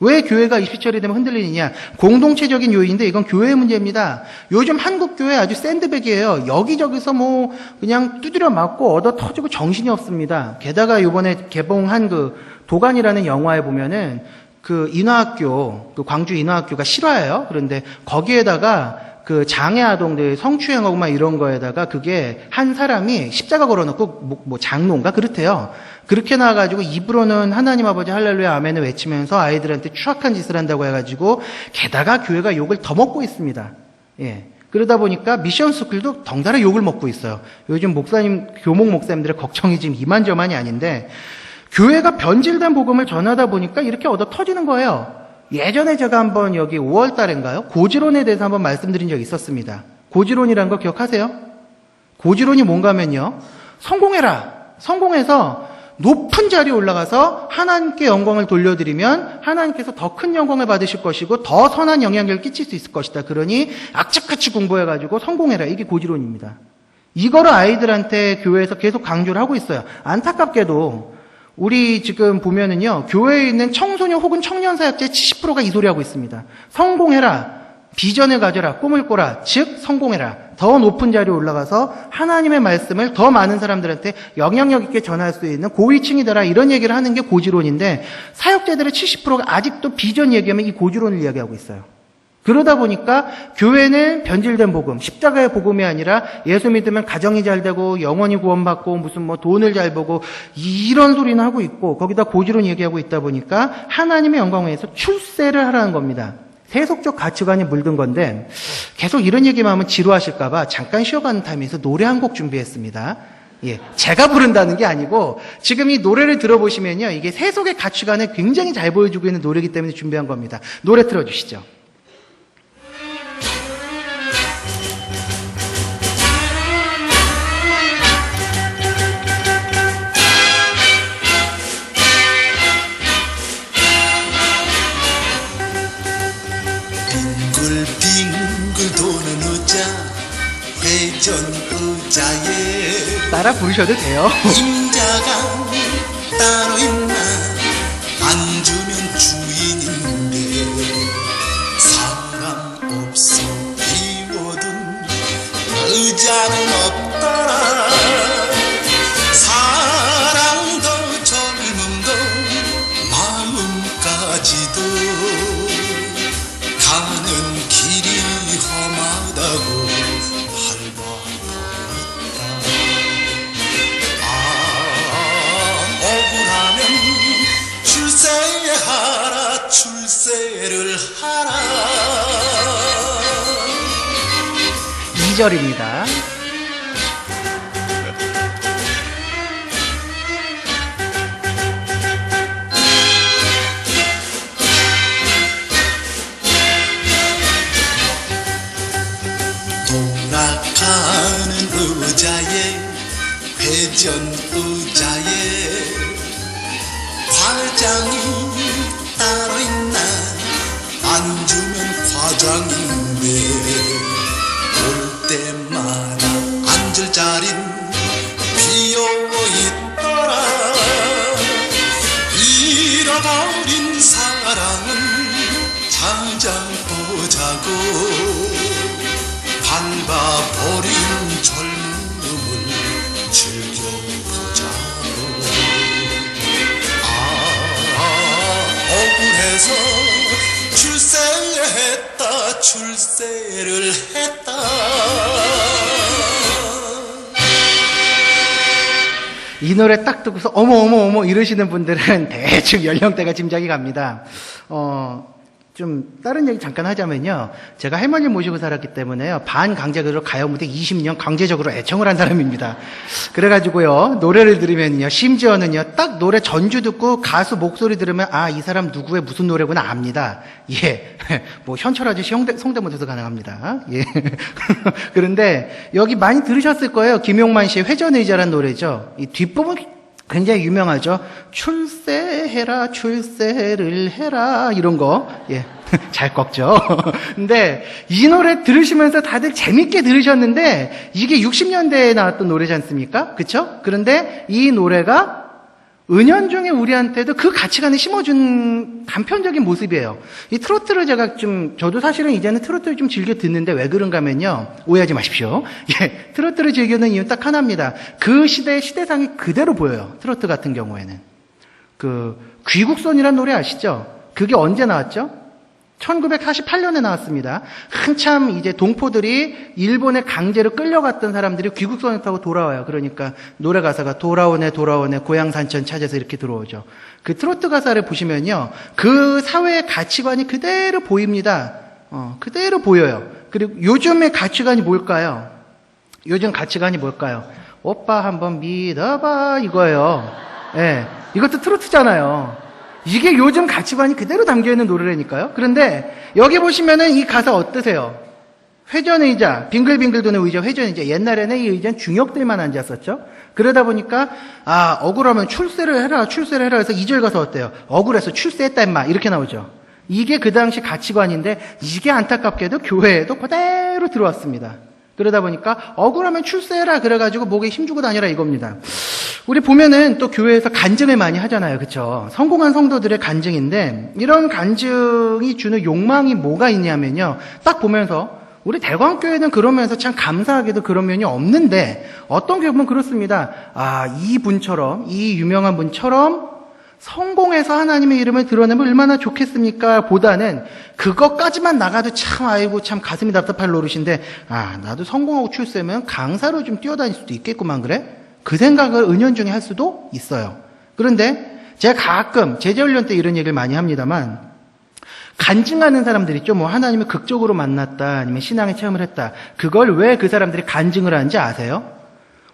왜 교회가 이 시절이 되면 흔들리느냐? 공동체적인 요인인데 이건 교회의 문제입니다. 요즘 한국 교회 아주 샌드백이에요. 여기저기서 뭐 그냥 두드려 맞고 얻어 터지고 정신이 없습니다. 게다가 이번에 개봉한 그 도간이라는 영화에 보면은 그 인하학교, 그 광주 인하학교가 실화예요. 그런데 거기에다가 그 장애 아동들 성추행하고 막 이런 거에다가 그게 한 사람이 십자가 걸어놓고 뭐 장로인가 그렇대요. 그렇게 나와가지고 입으로는 하나님 아버지 할렐루야 아멘을 외치면서 아이들한테 추악한 짓을 한다고 해가지고 게다가 교회가 욕을 더 먹고 있습니다. 예. 그러다 보니까 미션 스쿨도 덩달아 욕을 먹고 있어요. 요즘 목사님, 교목 목사님들의 걱정이 지금 이만저만이 아닌데 교회가 변질된 복음을 전하다 보니까 이렇게 얻어 터지는 거예요. 예전에 제가 한번 여기 5월 달인가요? 고지론에 대해서 한번 말씀드린 적이 있었습니다. 고지론이라는 거 기억하세요? 고지론이 뭔가 하면요. 성공해라. 성공해서 높은 자리에 올라가서 하나님께 영광을 돌려드리면 하나님께서 더 큰 영광을 받으실 것이고 더 선한 영향력을 끼칠 수 있을 것이다. 그러니 악착같이 공부해가지고 성공해라. 이게 고지론입니다. 이거를 아이들한테 교회에서 계속 강조를 하고 있어요. 안타깝게도 우리 지금 보면은요, 교회에 있는 청소년 혹은 청년 사역자의 70%가 이 소리 하고 있습니다. 성공해라. 비전을 가져라. 꿈을 꿔라. 즉, 성공해라. 더 높은 자리에 올라가서 하나님의 말씀을 더 많은 사람들한테 영향력 있게 전할 수 있는 고위층이 되라. 이런 얘기를 하는 게 고지론인데, 사역자들의 70%가 아직도 비전 얘기하면 이 고지론을 이야기하고 있어요. 그러다 보니까 교회는 변질된 복음, 십자가의 복음이 아니라 예수 믿으면 가정이 잘 되고 영원히 구원받고 무슨 뭐 돈을 잘 보고 이런 소리는 하고 있고 거기다 고지론 얘기하고 있다 보니까 하나님의 영광을 위해서 출세를 하라는 겁니다. 세속적 가치관이 물든 건데 계속 이런 얘기만 하면 지루하실까 봐 잠깐 쉬어가는 타임에서 노래 한 곡 준비했습니다. 예, 제가 부른다는 게 아니고 지금 이 노래를 들어보시면요. 이게 세속의 가치관을 굉장히 잘 보여주고 있는 노래이기 때문에 준비한 겁니다. 노래 틀어주시죠. 빙글빙글 도는 의자 회전 의자에 따라 부르셔도 돼요. 임자가 따로 있나 앉으면 주인인데 사람 없어 비워둔 의자는 없더라. 사랑도 젊음도 마음까지도 가는 길이 험하다고 밟아버렸다. 억울하면 출세하라 출세를 하라. 2절입니다. 돌아가는 의자에 회전 의자에 과장이 따로 있나 앉으면 과장인데 올 때마다 앉을 자린 비어 있더라. 잃어버린 사랑은 찾아보자고 밟아버린 젊음을 즐겨보자고. 억울해서 출세했다 출세를 했다. 이 노래 딱 듣고서 어머 이러시는 분들은 대충 연령대가 짐작이 갑니다. 좀 다른 얘기 잠깐 하자면요. 제가 할머니 모시고 살았기 때문에요. 반강제적으로 가요 무대 20년 강제적으로 애청을 한 사람입니다. 그래가지고요. 노래를 들으면요. 심지어는요. 딱 노래 전주 듣고 가수 목소리 들으면 아, 이 사람 누구의 무슨 노래구나 압니다. 예. 뭐 현철 아저씨 성대모사도 가능합니다. 예. 그런데 여기 많이 들으셨을 거예요. 김용만 씨의 회전의자라는 노래죠. 이 뒷부분 굉장히 유명하죠. 출세해라, 출세를 해라, 이런 거. 예. 잘 꺾죠. 근데 이 노래 들으시면서 다들 재밌게 들으셨는데 이게 60년대에 나왔던 노래지 않습니까? 그쵸? 그런데 이 노래가 은연중에 우리한테도 그 가치관을 심어준 단편적인 모습이에요. 이 트로트를 저도 사실은 이제는 트로트를 좀 즐겨 듣는데 왜 그런가 하면요. 오해하지 마십시오. 예, 트로트를 즐겨 듣는 이유는 딱 하나입니다. 그 시대의 시대상이 그대로 보여요. 트로트 같은 경우에는. 귀국선이라는 노래 아시죠? 그게 언제 나왔죠? 1948년에 나왔습니다. 한참 이제 동포들이 일본에 강제로 끌려갔던 사람들이 귀국선을 타고 돌아와요. 그러니까 노래 가사가 돌아오네 돌아오네 고향 산천 찾아서 이렇게 들어오죠. 그 트로트 가사를 보시면요. 그 사회의 가치관이 그대로 보입니다. 그대로 보여요. 그리고 요즘의 가치관이 뭘까요? 요즘 가치관이 뭘까요? 오빠 한번 믿어봐 이거예요. 예, 이것도 트로트잖아요. 이게 요즘 가치관이 그대로 담겨있는 노래라니까요. 그런데 여기 보시면은 이 가사 어떠세요? 회전의자, 빙글빙글 도는 의자, 회전의자. 옛날에는 이 의자는 중역들만 앉았었죠. 그러다 보니까 억울하면 출세를 해라 해서 2절 가서 어때요? 억울해서 출세했다 임마 이렇게 나오죠. 이게 그 당시 가치관인데 이게 안타깝게도 교회에도 그대로 들어왔습니다. 그러다 보니까 억울하면 출세해라 그래가지고 목에 힘주고 다녀라 이겁니다. 우리 보면은 또 교회에서 간증을 많이 하잖아요. 그쵸? 성공한 성도들의 간증인데 이런 간증이 주는 욕망이 뭐가 있냐면요. 딱 보면서 우리 대광교회는 그러면서 참 감사하게도 그런 면이 없는데 어떤 교회 보면 그렇습니다. 이 분처럼 이 유명한 분처럼 성공해서 하나님의 이름을 드러내면 얼마나 좋겠습니까? 보다는 그것까지만 나가도 참 아이고 참 가슴이 답답할 노릇인데 나도 성공하고 출세면 강사로 좀 뛰어다닐 수도 있겠구만 그래? 그 생각을 은연중에 할 수도 있어요. 그런데 제가 가끔 제자훈련 때 이런 얘기를 많이 합니다만 간증하는 사람들 있죠. 뭐 하나님을 극적으로 만났다 아니면 신앙의 체험을 했다. 그걸 왜 그 사람들이 간증을 하는지 아세요?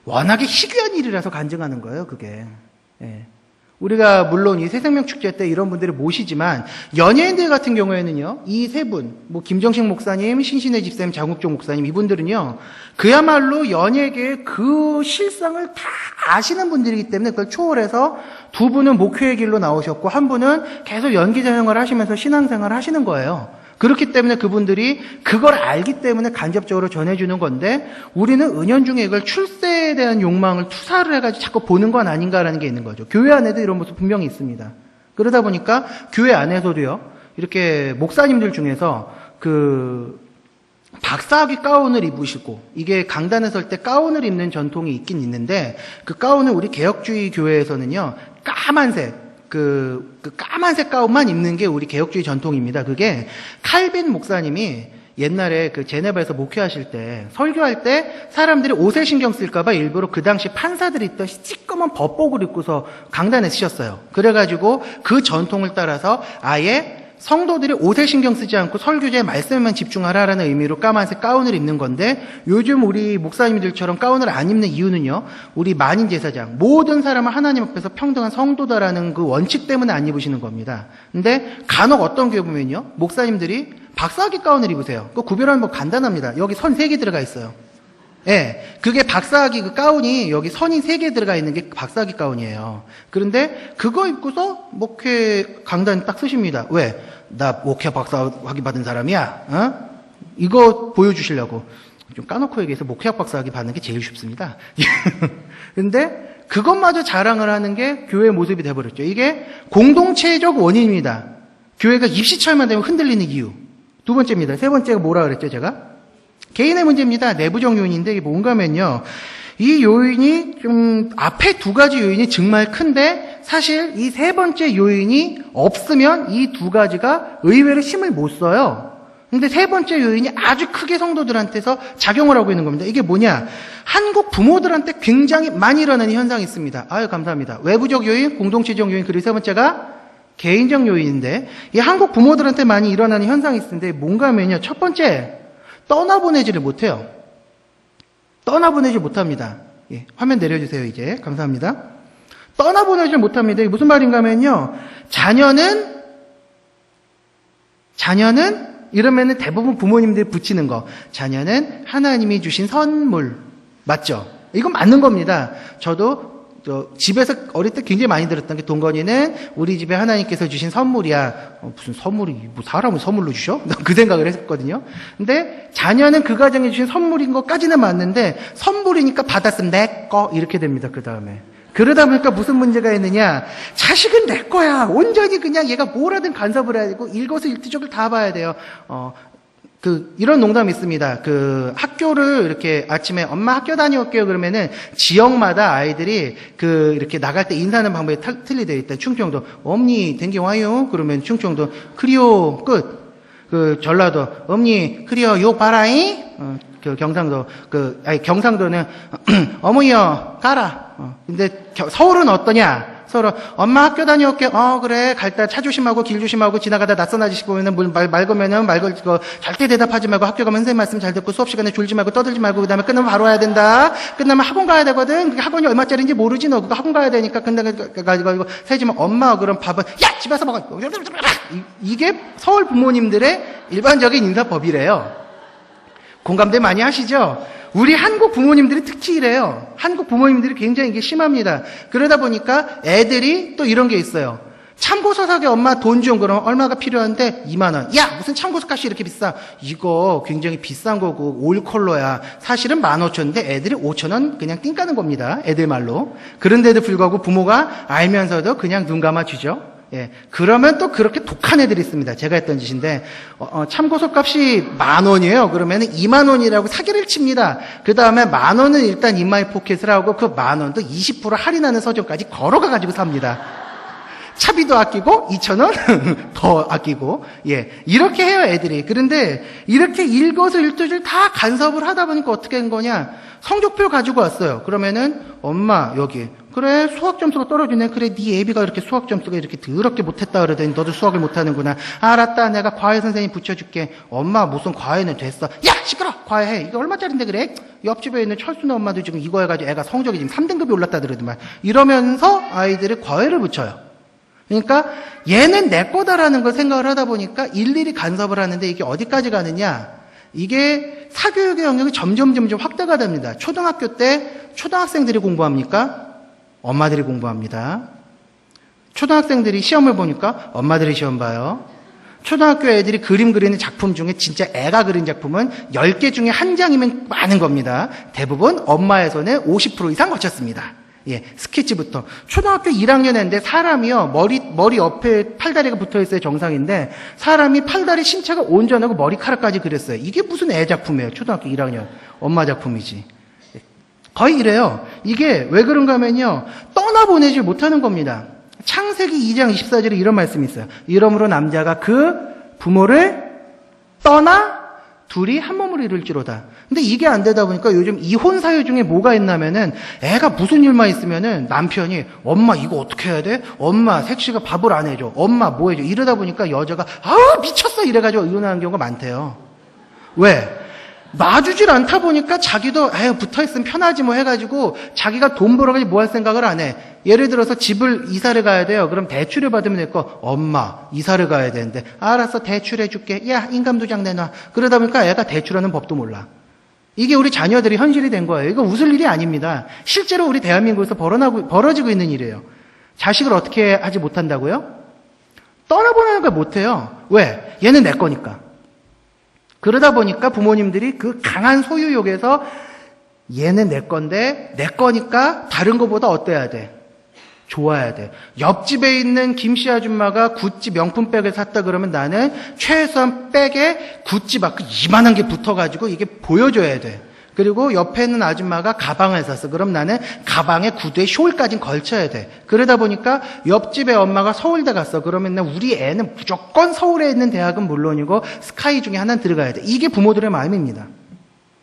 워낙에 희귀한 일이라서 간증하는 거예요. 그게. 예. 우리가 물론 이 새생명 축제 때 이런 분들을 모시지만 연예인들 같은 경우에는요. 이 세 분, 뭐 김정식 목사님, 신신의 집사님, 장국종 목사님 이분들은요. 그야말로 연예계의 그 실상을 다 아시는 분들이기 때문에 그걸 초월해서 두 분은 목회의 길로 나오셨고 한 분은 계속 연기자 생활을 하시면서 신앙생활을 하시는 거예요. 그렇기 때문에 그분들이 그걸 알기 때문에 간접적으로 전해주는 건데 우리는 은연중에 이걸 출세에 대한 욕망을 투사를 해가지고 자꾸 보는 건 아닌가라는 게 있는 거죠. 교회 안에도 이런 모습 분명히 있습니다. 그러다 보니까 교회 안에서도요. 이렇게 목사님들 중에서 박사학위 가운을 입으시고 이게 강단에 설 때 가운을 입는 전통이 있긴 있는데 그 가운을 우리 개혁주의 교회에서는요. 까만색 까만색 가운만 입는 게 우리 개혁주의 전통입니다. 그게 칼빈 목사님이 옛날에 제네바에서 목회하실 때 설교할 때 사람들이 옷에 신경 쓸까봐 일부러 그 당시 판사들이 입던 시꺼먼 법복을 입고서 강단에 쓰셨어요. 그래가지고 그 전통을 따라서 아예 성도들이 옷에 신경 쓰지 않고 설교자의 말씀에만 집중하라라는 의미로 까만색 가운을 입는 건데 요즘 우리 목사님들처럼 가운을 안 입는 이유는요. 우리 만인 제사장 모든 사람은 하나님 앞에서 평등한 성도다라는 그 원칙 때문에 안 입으시는 겁니다. 근데 간혹 어떤 교회 보면요. 목사님들이 박사학위 가운을 입으세요. 그 구별하는 법 간단합니다. 여기 선 3개 들어가 있어요. 예, 그게 박사학위 그 가운이 여기 선이 3개 들어가 있는 게 박사학위 가운이에요. 그런데 그거 입고서 목회 강단 딱 쓰십니다. 왜? 나 목회 박사학위 받은 사람이야. 이거 보여주시려고. 좀 까놓고 얘기해서 목회학 박사학위 받는 게 제일 쉽습니다. 근데 그것마저 자랑을 하는 게 교회의 모습이 돼버렸죠. 이게 공동체적 원인입니다. 교회가 입시철만 되면 흔들리는 이유. 두 번째입니다. 세 번째가 뭐라 그랬죠, 제가? 개인의 문제입니다. 내부적 요인인데 이게 뭔가면요. 이 요인이 좀 앞에 두 가지 요인이 정말 큰데 사실 이 세 번째 요인이 없으면 이 두 가지가 의외로 힘을 못 써요. 근데 세 번째 요인이 아주 크게 성도들한테서 작용을 하고 있는 겁니다. 이게 뭐냐? 한국 부모들한테 굉장히 많이 일어나는 현상이 있습니다. 아유 감사합니다. 외부적 요인, 공동체적 요인, 그리고 세 번째가 개인적 요인인데 이 한국 부모들한테 많이 일어나는 현상이 있는데 뭔가 하면요. 첫 번째 떠나보내지를 못해요. 떠나보내지 못합니다. 예, 화면 내려주세요, 이제. 감사합니다. 떠나보내지 못합니다. 이게 무슨 말인가 하면요. 자녀는, 이러면은 대부분 부모님들이 붙이는 거. 자녀는 하나님이 주신 선물. 맞죠? 이건 맞는 겁니다. 저도 집에서 어릴 때 굉장히 많이 들었던 게 동건이는 우리 집에 하나님께서 주신 선물이야. 무슨 선물이, 뭐 사람을 선물로 주셔? 그 생각을 했었거든요. 근데 자녀는 그 가정에 주신 선물인 것까지는 맞는데 선물이니까 받았으면 내 거 이렇게 됩니다. 그 다음에. 그러다 보니까 무슨 문제가 있느냐? 자식은 내 거야. 온전히 그냥 얘가 뭐라든 간섭을 해야 되고 일거수일투족을 다 봐야 돼요. 이런 농담이 있습니다. 학교를 이렇게 아침에 엄마 학교 다녀올게요. 그러면은 지역마다 아이들이 이렇게 나갈 때 인사하는 방법이 틀리대요. 일단 충청도 엄니 댕기 와요. 그러면 충청도 그리요 끝. 전라도 엄니 그리요 욕 봐라잉. 경상도 경상도는 어머니요 가라. 근데 서울은 어떠냐? 서로 엄마 학교 다녀올게. 그래. 갈 때 차 조심하고 길 조심하고 지나가다 낯선 아저씨 보면은 말 걸면은 말 걸고 절대 대답하지 말고 학교 가면 선생님 말씀 잘 듣고 수업 시간에 졸지 말고 떠들지 말고 그다음에 끝나면 바로 와야 된다. 끝나면 학원 가야 되거든. 그게 학원이 얼마짜리인지 모르지 너. 그거 학원 가야 되니까 가지고 세지면 엄마 그럼 밥은 야 집에서 먹어. 이게 서울 부모님들의 일반적인 인사법이래요. 공감대 많이 하시죠? 우리 한국 부모님들이 특히 이래요. 한국 부모님들이 굉장히 이게 심합니다. 그러다 보니까 애들이 또 이런 게 있어요. 참고서 사게 엄마 돈 좀. 그러면 얼마가 필요한데 2만 원. 야 무슨 참고서 값이 이렇게 비싸. 이거 굉장히 비싼 거고 올 컬러야. 사실은 15,000원인데 애들이 5,000원 그냥 띵 까는 겁니다. 애들 말로. 그런데도 불구하고 부모가 알면서도 그냥 눈 감아주죠. 예. 그러면 또 그렇게 독한 애들이 있습니다. 제가 했던 짓인데, 참고서 값이 10,000원이에요. 그러면 20,000원이라고 사기를 칩니다. 그 다음에 10,000원은 일단 인마이 포켓을 하고 그 10,000원도 20% 할인하는 서점까지 걸어가가지고 삽니다. 차비도 아끼고 2,000원 더 아끼고 예 이렇게 해요 애들이. 그런데 이렇게 일거수일투족을 다 간섭을 하다 보니까 어떻게 된 거냐? 성적표 가지고 왔어요. 그러면은 엄마 여기 그래 수학 점수가 떨어지네. 그래 네 애비가 이렇게 수학 점수가 이렇게 더럽게 못했다 그러더니 너도 수학을 못하는구나. 알았다 내가 과외 선생님 붙여줄게. 엄마 무슨 과외는 됐어. 야 시끄러 과외해. 이게 얼마짜린데 그래? 옆집에 있는 철수네 엄마도 지금 이거 해가지고 애가 성적이 지금 3등급이 올랐다 그러더만. 이러면서 아이들이 과외를 붙여요. 그러니까 얘는 내 거다라는 걸 생각을 하다 보니까 일일이 간섭을 하는데 이게 어디까지 가느냐? 이게 사교육의 영역이 점점 확대가 됩니다. 초등학교 때 초등학생들이 공부합니까? 엄마들이 공부합니다. 초등학생들이 시험을 보니까 엄마들이 시험 봐요. 초등학교 애들이 그림 그리는 작품 중에 진짜 애가 그린 작품은 10개 중에 한 장이면 많은 겁니다. 대부분 엄마의 손에 50% 이상 거쳤습니다. 예, 스케치부터. 초등학교 1학년인데 사람이요, 머리 옆에 팔다리가 붙어 있어요, 정상인데, 사람이 팔다리 신체가 온전하고 머리카락까지 그렸어요. 이게 무슨 애 작품이에요, 초등학교 1학년. 엄마 작품이지. 거의 이래요. 이게 왜 그런가 하면요, 떠나보내지 못하는 겁니다. 창세기 2장 24절에 이런 말씀이 있어요. 이러므로 남자가 그 부모를 떠나 둘이 한 몸으로 이룰지로다. 근데 이게 안 되다 보니까 요즘 이혼 사유 중에 뭐가 있냐면은 애가 무슨 일만 있으면은 남편이 엄마 이거 어떻게 해야 돼? 엄마 색시가 밥을 안 해줘. 엄마 뭐 해줘? 이러다 보니까 여자가 미쳤어 이래가지고 이혼하는 경우가 많대요. 왜? 놔주질 않다 보니까 자기도 붙어있으면 편하지 뭐 해가지고 자기가 돈 벌어가지고 뭐 할 생각을 안 해. 예를 들어서 집을 이사를 가야 돼요. 그럼 대출을 받으면 될 거. 엄마 이사를 가야 되는데 알았어 대출해줄게. 야 인감도장 내놔. 그러다 보니까 애가 대출하는 법도 몰라. 이게 우리 자녀들이 현실이 된 거예요. 이거 웃을 일이 아닙니다. 실제로 우리 대한민국에서 벌어지고 있는 일이에요. 자식을 어떻게 하지 못한다고요? 떠나보내는 걸 못해요. 왜? 얘는 내 거니까. 그러다 보니까 부모님들이 그 강한 소유욕에서 얘는 내 건데 내 거니까 다른 것보다 어때야 돼? 좋아야 돼. 옆집에 있는 김씨 아줌마가 구찌 명품백을 샀다 그러면 나는 최소한 백에 구찌 마크 이만한 게 붙어가지고 이게 보여줘야 돼. 그리고 옆에 있는 아줌마가 가방을 샀어. 그럼 나는 가방에 구두에 숄까지 걸쳐야 돼. 그러다 보니까 옆집에 엄마가 서울대 갔어. 그러면 우리 애는 무조건 서울에 있는 대학은 물론이고 스카이 중에 하나는 들어가야 돼. 이게 부모들의 마음입니다.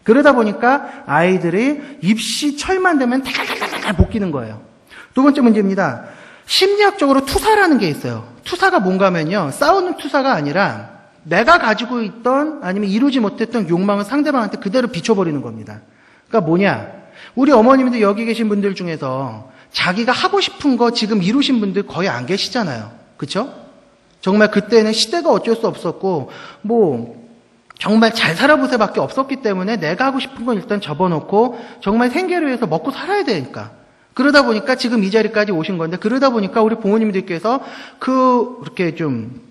그러다 보니까 아이들이 입시 철만 되면 달달달달 볶이는 거예요. 두 번째 문제입니다. 심리학적으로 투사라는 게 있어요. 투사가 뭔가 하면요. 싸우는 투사가 아니라 내가 가지고 있던 아니면 이루지 못했던 욕망을 상대방한테 그대로 비춰버리는 겁니다. 그러니까 뭐냐? 우리 어머님들 여기 계신 분들 중에서 자기가 하고 싶은 거 지금 이루신 분들 거의 안 계시잖아요. 그렇죠? 정말 그때는 시대가 어쩔 수 없었고 정말 잘 살아보세밖에 없었기 때문에 내가 하고 싶은 건 일단 접어놓고 정말 생계를 위해서 먹고 살아야 되니까. 그러다 보니까 지금 이 자리까지 오신 건데 그러다 보니까 우리 부모님들께서 그렇게 좀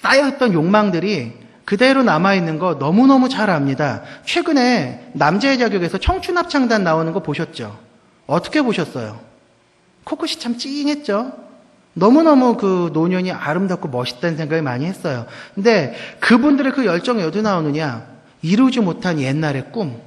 쌓여있던 욕망들이 그대로 남아있는 거 너무너무 잘 압니다. 최근에 남자의 자격에서 청춘합창단 나오는 거 보셨죠? 어떻게 보셨어요? 코끝이 참 찡했죠. 너무너무 그 노년이 아름답고 멋있다는 생각을 많이 했어요. 근데 그분들의 그 열정이 어디 나오느냐? 이루지 못한 옛날의 꿈.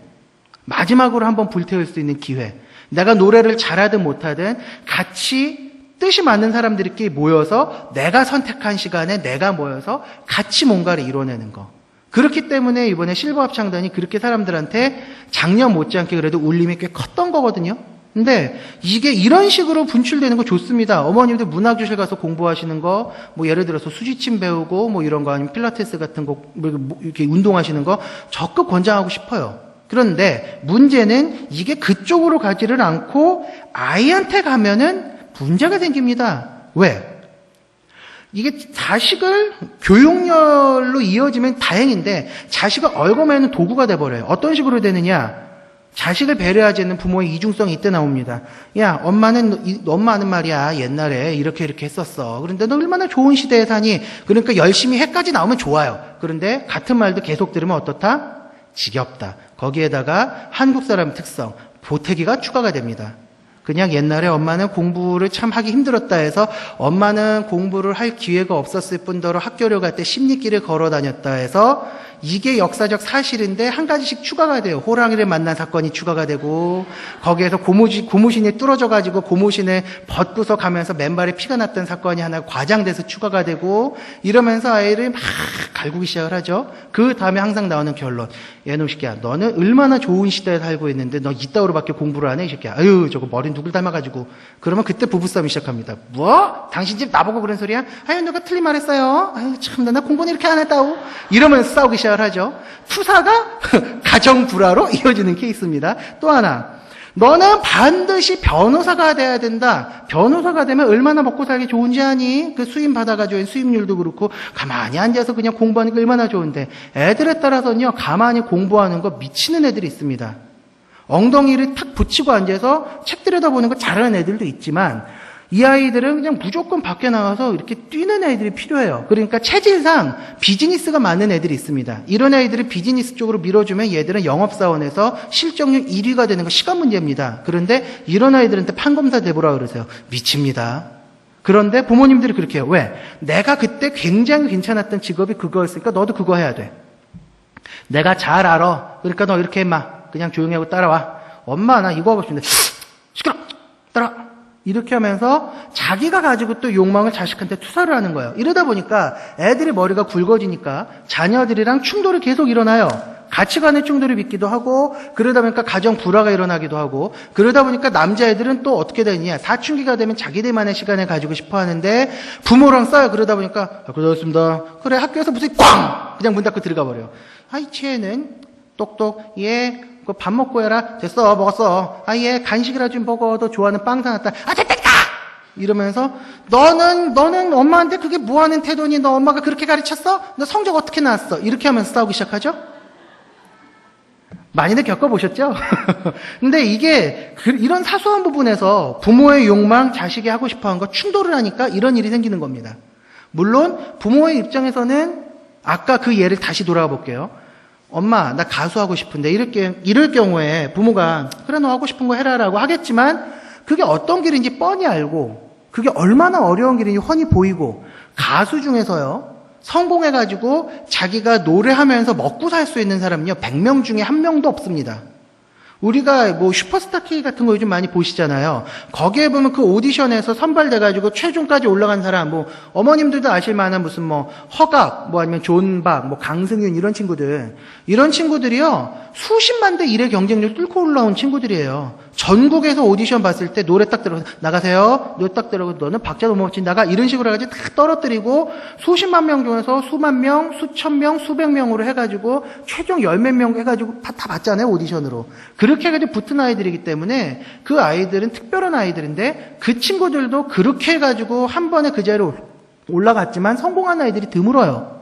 마지막으로 한번 불태울 수 있는 기회. 내가 노래를 잘하든 못하든 같이 뜻이 맞는 사람들끼리 모여서 내가 선택한 시간에 내가 모여서 같이 뭔가를 이뤄내는 거. 그렇기 때문에 이번에 실버 합창단이 그렇게 사람들한테 작년 못지않게 그래도 울림이 꽤 컸던 거거든요. 근데 이게 이런 식으로 분출되는 거 좋습니다. 어머님들 문학교실 가서 공부하시는 거, 뭐 예를 들어서 수지침 배우고 뭐 이런 거 아니면 필라테스 같은 거, 뭐 이렇게 운동하시는 거 적극 권장하고 싶어요. 그런데 문제는 이게 그쪽으로 가지를 않고 아이한테 가면은 문제가 생깁니다. 왜? 이게 자식을 교육열로 이어지면 다행인데 자식을 얽어매는 도구가 돼버려요. 어떤 식으로 되느냐? 자식을 배려하지 않는 부모의 이중성이 이때 나옵니다. 야, 엄마는 말이야 옛날에 이렇게 했었어. 그런데 너 얼마나 좋은 시대에 사니? 그러니까 열심히 해까지 나오면 좋아요. 그런데 같은 말도 계속 들으면 어떻다? 지겹다. 거기에다가 한국 사람 특성, 보태기가 추가가 됩니다. 그냥 옛날에 엄마는 공부를 참 하기 힘들었다 해서 엄마는 공부를 할 기회가 없었을 뿐더러 학교를 갈 때 십리길을 걸어 다녔다 해서 이게 역사적 사실인데 한 가지씩 추가가 돼요. 호랑이를 만난 사건이 추가가 되고 거기에서 고무신이 뚫어져가지고 고무신을 벗고서 가면서 맨발에 피가 났던 사건이 하나 과장돼서 추가가 되고 이러면서 아이를 막 갈구기 시작을 하죠. 그 다음에 항상 나오는 결론. 얘놈 새끼야, 너는 얼마나 좋은 시대에 살고 있는데 너 이따위로밖에 공부를 안 해? 이 새끼야. 아유, 저거 머리 누굴 닮아가지고. 그러면 그때 부부싸움이 시작합니다. 뭐? 당신 집 나보고 그런 소리야? 아유, 누가 틀린 말 했어요? 아유, 참나, 나 공부는 이렇게 안 했다고. 이러면서 싸우기 시작을 하죠. 투사가 가정 불화로 이어지는 케이스입니다. 또 하나. 너는 반드시 변호사가 돼야 된다. 변호사가 되면 얼마나 먹고 살기 좋은지 아니? 그 수임 받아가지고 수임률도 그렇고 가만히 앉아서 그냥 공부하는 게 얼마나 좋은데 애들에 따라서는요 가만히 공부하는 거 미치는 애들이 있습니다. 엉덩이를 탁 붙이고 앉아서 책 들여다보는 거 잘하는 애들도 있지만 이 아이들은 그냥 무조건 밖에 나가서 이렇게 뛰는 애들이 필요해요. 그러니까 체질상 비즈니스가 많은 애들이 있습니다. 이런 애들을 비즈니스 쪽으로 밀어주면 얘들은 영업사원에서 실적률 1위가 되는 거 시간 문제입니다. 그런데 이런 아이들한테 판검사 돼보라 그러세요. 미칩니다. 그런데 부모님들이 그렇게 해요. 왜? 내가 그때 굉장히 괜찮았던 직업이 그거였으니까 너도 그거 해야 돼. 내가 잘 알아. 그러니까 너 이렇게 해마. 그냥 조용히 하고 따라와. 엄마 나 이거 하고 싶은데 시끄러. 따라와. 이렇게 하면서 자기가 가지고 또 욕망을 자식한테 투사를 하는 거예요. 이러다 보니까 애들이 머리가 굵어지니까 자녀들이랑 충돌이 계속 일어나요. 가치관의 충돌이 빚기도 하고 그러다 보니까 가정 불화가 일어나기도 하고 그러다 보니까 남자애들은 또 어떻게 되느냐. 사춘기가 되면 자기들만의 시간을 가지고 싶어 하는데 부모랑 싸요. 그러다 보니까 그렇습니다. 그래 학교에서 무슨 꽝! 그냥 문 닫고 들어가 버려요. 아이 쟤는 똑똑 얘 그거 밥 먹고 해라. 됐어 먹었어. 아 얘 간식이라 좀 먹어. 너 좋아하는 빵 사놨다. 아 됐다. 이러면서 너는 엄마한테 그게 뭐하는 태도니? 너 엄마가 그렇게 가르쳤어? 너 성적 어떻게 나왔어? 이렇게 하면서 싸우기 시작하죠. 많이들 겪어보셨죠? 근데 이게 이런 사소한 부분에서 부모의 욕망, 자식이 하고 싶어하는 거 충돌을 하니까 이런 일이 생기는 겁니다. 물론 부모의 입장에서는 아까 그 예를 다시 돌아가 볼게요. 엄마 나 가수하고 싶은데 이럴 경우에 부모가 그래 너 하고 싶은 거 해라라고 하겠지만 그게 어떤 길인지 뻔히 알고 그게 얼마나 어려운 길인지 훤히 보이고 가수 중에서요 성공해가지고 자기가 노래하면서 먹고 살 수 있는 사람은요 100명 중에 1명도 없습니다. 우리가 뭐 슈퍼스타 K 같은 거 요즘 많이 보시잖아요. 거기에 보면 그 오디션에서 선발돼가지고 최종까지 올라간 사람, 뭐 어머님들도 아실 만한 무슨 뭐 허각, 뭐 아니면 존박, 뭐 강승윤 이런 친구들이요 수십만 대 1의 경쟁률 뚫고 올라온 친구들이에요. 전국에서 오디션 봤을 때 노래 딱 들어서 나가세요. 노래 딱 들어서 너는 박자 너무 멋진 나가 이런 식으로 해가지고 딱 떨어뜨리고 수십만 명 중에서 수만 명, 수천 명, 수백 명으로 해가지고 최종 열 몇 명 해가지고 다 봤잖아요 오디션으로. 그렇게 해가지고 붙은 아이들이기 때문에 그 아이들은 특별한 아이들인데 그 친구들도 그렇게 해가지고 한 번에 그 자리로 올라갔지만 성공한 아이들이 드물어요.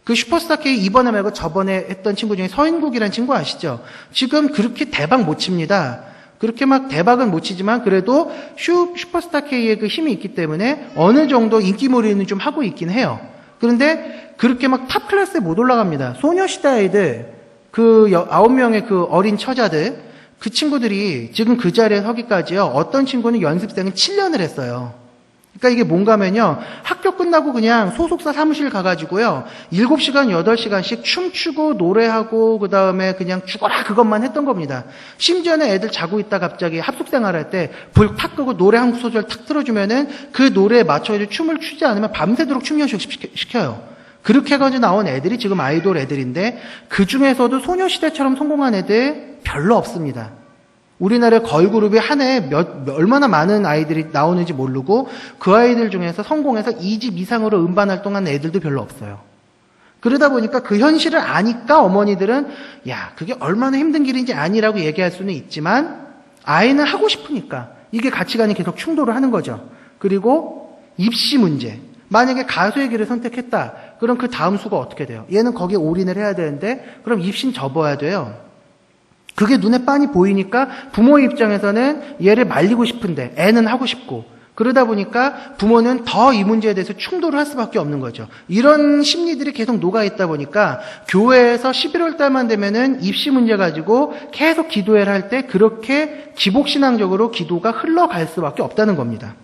그 슈퍼스타 K 이번에 말고 저번에 했던 친구 중에 서인국이라는 친구 아시죠? 지금 그렇게 대박 못 칩니다. 그렇게 막 대박은 못 치지만 그래도 슈퍼스타 K의 그 힘이 있기 때문에 어느 정도 인기몰이는 좀 하고 있긴 해요. 그런데 그렇게 막 탑 클래스에 못 올라갑니다. 소녀시대 아이들 그 9명의 그 어린 처자들 그 친구들이 지금 그 자리에 서기까지요. 어떤 친구는 연습생은 7년을 했어요. 그러니까 이게 뭔가면요. 학교 끝나고 그냥 소속사 사무실 가가지고요. 7시간, 8시간씩 춤추고 노래하고 그 다음에 그냥 죽어라 그것만 했던 겁니다. 심지어는 애들 자고 있다 갑자기 합숙생활 할 때 불 탁 끄고 노래 한 소절 탁 틀어주면은 그 노래에 맞춰서 춤을 추지 않으면 밤새도록 춤 연습시켜요. 그렇게 해가지고 나온 애들이 지금 아이돌 애들인데 그 중에서도 소녀시대처럼 성공한 애들 별로 없습니다. 우리나라 걸그룹이 한 해에 얼마나 많은 아이들이 나오는지 모르고 그 아이들 중에서 성공해서 2집 이상으로 음반 활동한 애들도 별로 없어요. 그러다 보니까 그 현실을 아니까 어머니들은 야, 그게 얼마나 힘든 길인지 아니라고 얘기할 수는 있지만 아이는 하고 싶으니까 이게 가치관이 계속 충돌을 하는 거죠. 그리고 입시 문제. 만약에 가수의 길을 선택했다. 그럼 그 다음 수가 어떻게 돼요? 얘는 거기에 올인을 해야 되는데 그럼 입시는 접어야 돼요. 그게 눈에 빤히 보이니까 부모 입장에서는 얘를 말리고 싶은데 애는 하고 싶고 그러다 보니까 부모는 더 이 문제에 대해서 충돌을 할 수밖에 없는 거죠. 이런 심리들이 계속 녹아있다 보니까 교회에서 11월 달만 되면은 입시 문제 가지고 계속 기도회를 할 때 그렇게 기복신앙적으로 기도가 흘러갈 수밖에 없다는 겁니다.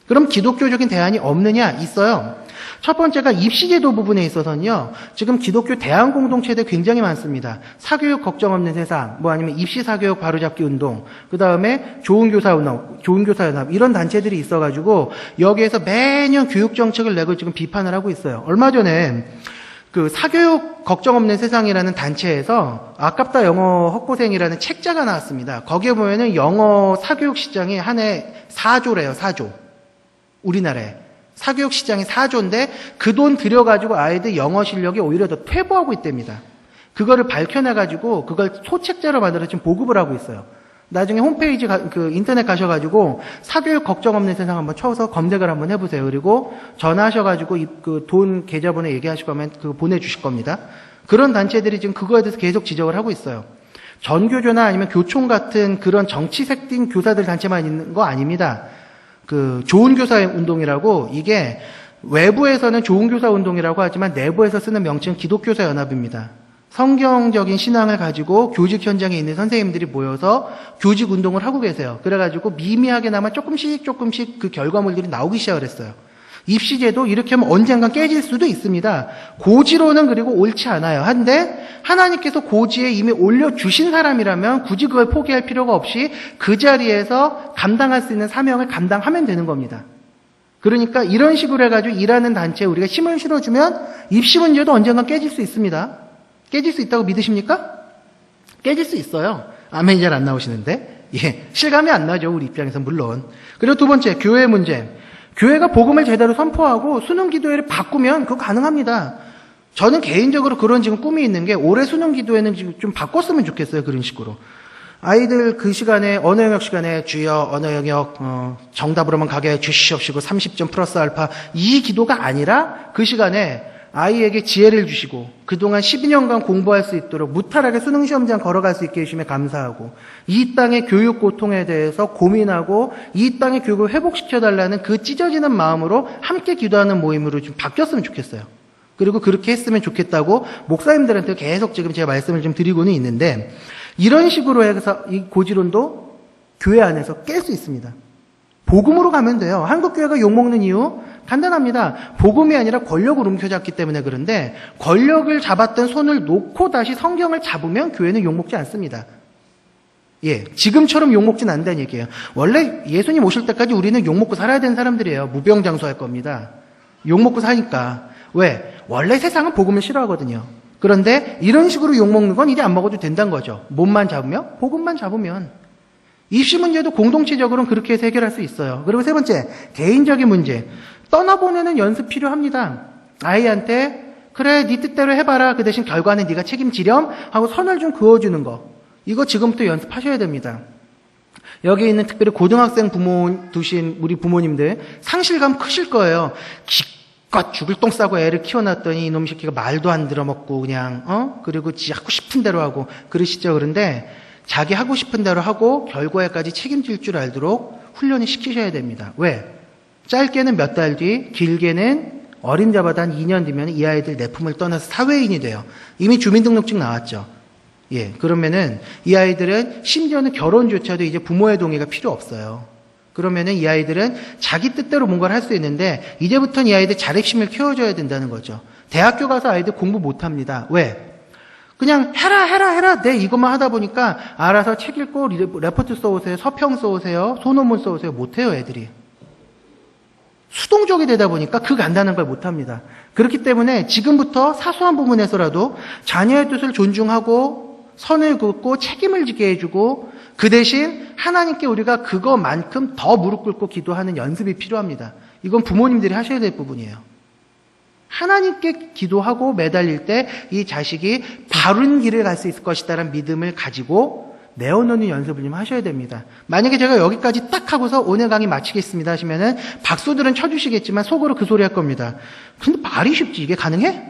그럼 기독교적인 대안이 없느냐? 있어요. 첫 번째가 입시제도 부분에 있어서는요, 지금 기독교 대안 공동체들 굉장히 많습니다. 사교육 걱정 없는 세상, 뭐 아니면 입시 사교육 바로잡기 운동, 그 다음에 좋은 교사 연합, 이런 단체들이 있어가지고, 여기에서 매년 교육 정책을 내고 지금 비판을 하고 있어요. 얼마 전에, 그 사교육 걱정 없는 세상이라는 단체에서 아깝다 영어 헛고생이라는 책자가 나왔습니다. 거기에 보면은 영어 사교육 시장이 한 해 4조래요, 4조. 우리나라에. 사교육 시장이 4조인데 그 돈 들여가지고 아이들 영어 실력이 오히려 더 퇴보하고 있답니다. 그거를 밝혀내가지고 그걸 소책자로 만들어 지금 보급을 하고 있어요. 나중에 홈페이지 인터넷 가셔가지고 사교육 걱정 없는 세상 한번 쳐서 검색을 한번 해보세요. 그리고 전화하셔가지고 그 돈 계좌번호 얘기하시고 하면 그거 보내주실 겁니다. 그런 단체들이 지금 그거에 대해서 계속 지적을 하고 있어요. 전교조나 아니면 교총 같은 그런 정치색 띤 교사들 단체만 있는 거 아닙니다. 그 좋은 교사 운동이라고 이게 외부에서는 좋은 교사 운동이라고 하지만 내부에서 쓰는 명칭은 기독교사 연합입니다. 성경적인 신앙을 가지고 교직 현장에 있는 선생님들이 모여서 교직 운동을 하고 계세요. 그래가지고 미미하게나마 조금씩 그 결과물들이 나오기 시작을 했어요. 입시제도 이렇게 하면 언젠간 깨질 수도 있습니다. 고지로는 그리고 옳지 않아요. 한데 하나님께서 고지에 이미 올려주신 사람이라면 굳이 그걸 포기할 필요가 없이 그 자리에서 감당할 수 있는 사명을 감당하면 되는 겁니다. 그러니까 이런 식으로 해가지고 일하는 단체에 우리가 힘을 실어주면 입시 문제도 언젠간 깨질 수 있습니다. 깨질 수 있다고 믿으십니까? 깨질 수 있어요. 아멘이 잘 안 나오시는데. 예, 실감이 안 나죠. 우리 입장에서 물론. 그리고 두 번째, 교회 문제. 교회가 복음을 제대로 선포하고 수능 기도회를 바꾸면 그거 가능합니다. 저는 개인적으로 그런 지금 꿈이 있는 게 올해 수능 기도회는 지금 좀 바꿨으면 좋겠어요. 그런 식으로. 아이들 그 시간에 언어 영역 시간에 주여 언어 영역 정답으로만 가게 주시옵시고 30점 플러스 알파 이 기도가 아니라 그 시간에 아이에게 지혜를 주시고 그동안 12년간 공부할 수 있도록 무탈하게 수능시험장 걸어갈 수 있게 해주시면 감사하고 이 땅의 교육 고통에 대해서 고민하고 이 땅의 교육을 회복시켜달라는 그 찢어지는 마음으로 함께 기도하는 모임으로 좀 바뀌었으면 좋겠어요. 그리고 그렇게 했으면 좋겠다고 목사님들한테 계속 지금 제가 말씀을 좀 드리고는 있는데 이런 식으로 해서 이 고지론도 교회 안에서 깰 수 있습니다. 복음으로 가면 돼요. 한국교회가 욕먹는 이유 간단합니다. 복음이 아니라 권력을 움켜잡기 때문에 그런데 권력을 잡았던 손을 놓고 다시 성경을 잡으면 교회는 욕먹지 않습니다. 예, 지금처럼 욕먹진 않는다는 얘기예요. 원래 예수님 오실 때까지 우리는 욕먹고 살아야 되는 사람들이에요. 무병장수할 겁니다. 욕먹고 사니까. 왜? 원래 세상은 복음을 싫어하거든요. 그런데 이런 식으로 욕먹는 건 이제 안 먹어도 된다는 거죠. 몸만 잡으면? 복음만 잡으면. 입시 문제도 공동체적으로는 그렇게 해서 해결할 수 있어요. 그리고 세 번째, 개인적인 문제. 떠나보내는 연습 필요합니다. 아이한테 그래 네 뜻대로 해봐라. 그 대신 결과는 네가 책임지렴 하고 선을 좀 그어주는 거. 이거 지금부터 연습하셔야 됩니다. 여기 있는 특별히 고등학생 부모 두신 우리 부모님들 상실감 크실 거예요. 기껏 죽을 똥 싸고 애를 키워놨더니 이놈 새끼가 말도 안 들어먹고 그냥 그리고 지 하고 싶은 대로 하고 그러시죠. 그런데 자기 하고 싶은 대로 하고 결과에까지 책임질 줄 알도록 훈련을 시키셔야 됩니다. 왜? 짧게는 몇 달 뒤, 길게는 어림잡아도 한 2년 뒤면 이 아이들 내 품을 떠나서 사회인이 돼요. 이미 주민등록증 나왔죠. 예, 그러면은 이 아이들은 심지어는 결혼조차도 이제 부모의 동의가 필요 없어요. 그러면은 이 아이들은 자기 뜻대로 뭔가를 할 수 있는데 이제부터는 이 아이들 자립심을 키워줘야 된다는 거죠. 대학교 가서 아이들 공부 못합니다. 왜? 그냥 해라 네 이것만 하다 보니까 알아서 책 읽고 레포트 써오세요, 서평 써오세요, 소논문 써오세요. 못해요, 애들이. 수동적이 되다 보니까 그 간단한 걸 못합니다. 그렇기 때문에 지금부터 사소한 부분에서라도 자녀의 뜻을 존중하고 선을 긋고 책임을 지게 해주고 그 대신 하나님께 우리가 그거만큼 더 무릎 꿇고 기도하는 연습이 필요합니다. 이건 부모님들이 하셔야 될 부분이에요. 하나님께 기도하고 매달릴 때 이 자식이 바른 길을 갈 수 있을 것이다라는 믿음을 가지고 내어놓는 연습을 좀 하셔야 됩니다. 만약에 제가 여기까지 딱 하고서 오늘 강의 마치겠습니다 하시면은 박수들은 쳐주시겠지만 속으로 그 소리 할 겁니다. 근데 말이 쉽지 이게 가능해?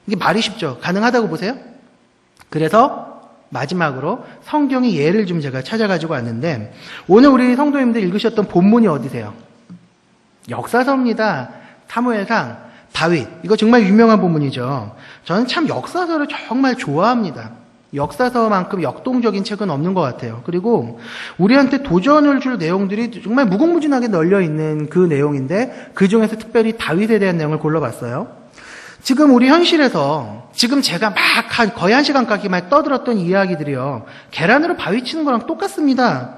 이게 말이 쉽죠? 가능하다고 보세요? 그래서 마지막으로 성경의 예를 좀 제가 찾아가지고 왔는데 오늘 우리 성도님들 읽으셨던 본문이 어디세요? 역사서입니다. 사무엘상 다윗. 이거 정말 유명한 본문이죠. 저는 참 역사서를 정말 좋아합니다. 역사서만큼 역동적인 책은 없는 것 같아요. 그리고 우리한테 도전을 줄 내용들이 정말 무궁무진하게 널려 있는 그 내용인데 그 중에서 특별히 다윗에 대한 내용을 골라봤어요. 지금 우리 현실에서 지금 제가 막 거의 1시간까지만 떠들었던 이야기들이요. 계란으로 바위 치는 거랑 똑같습니다.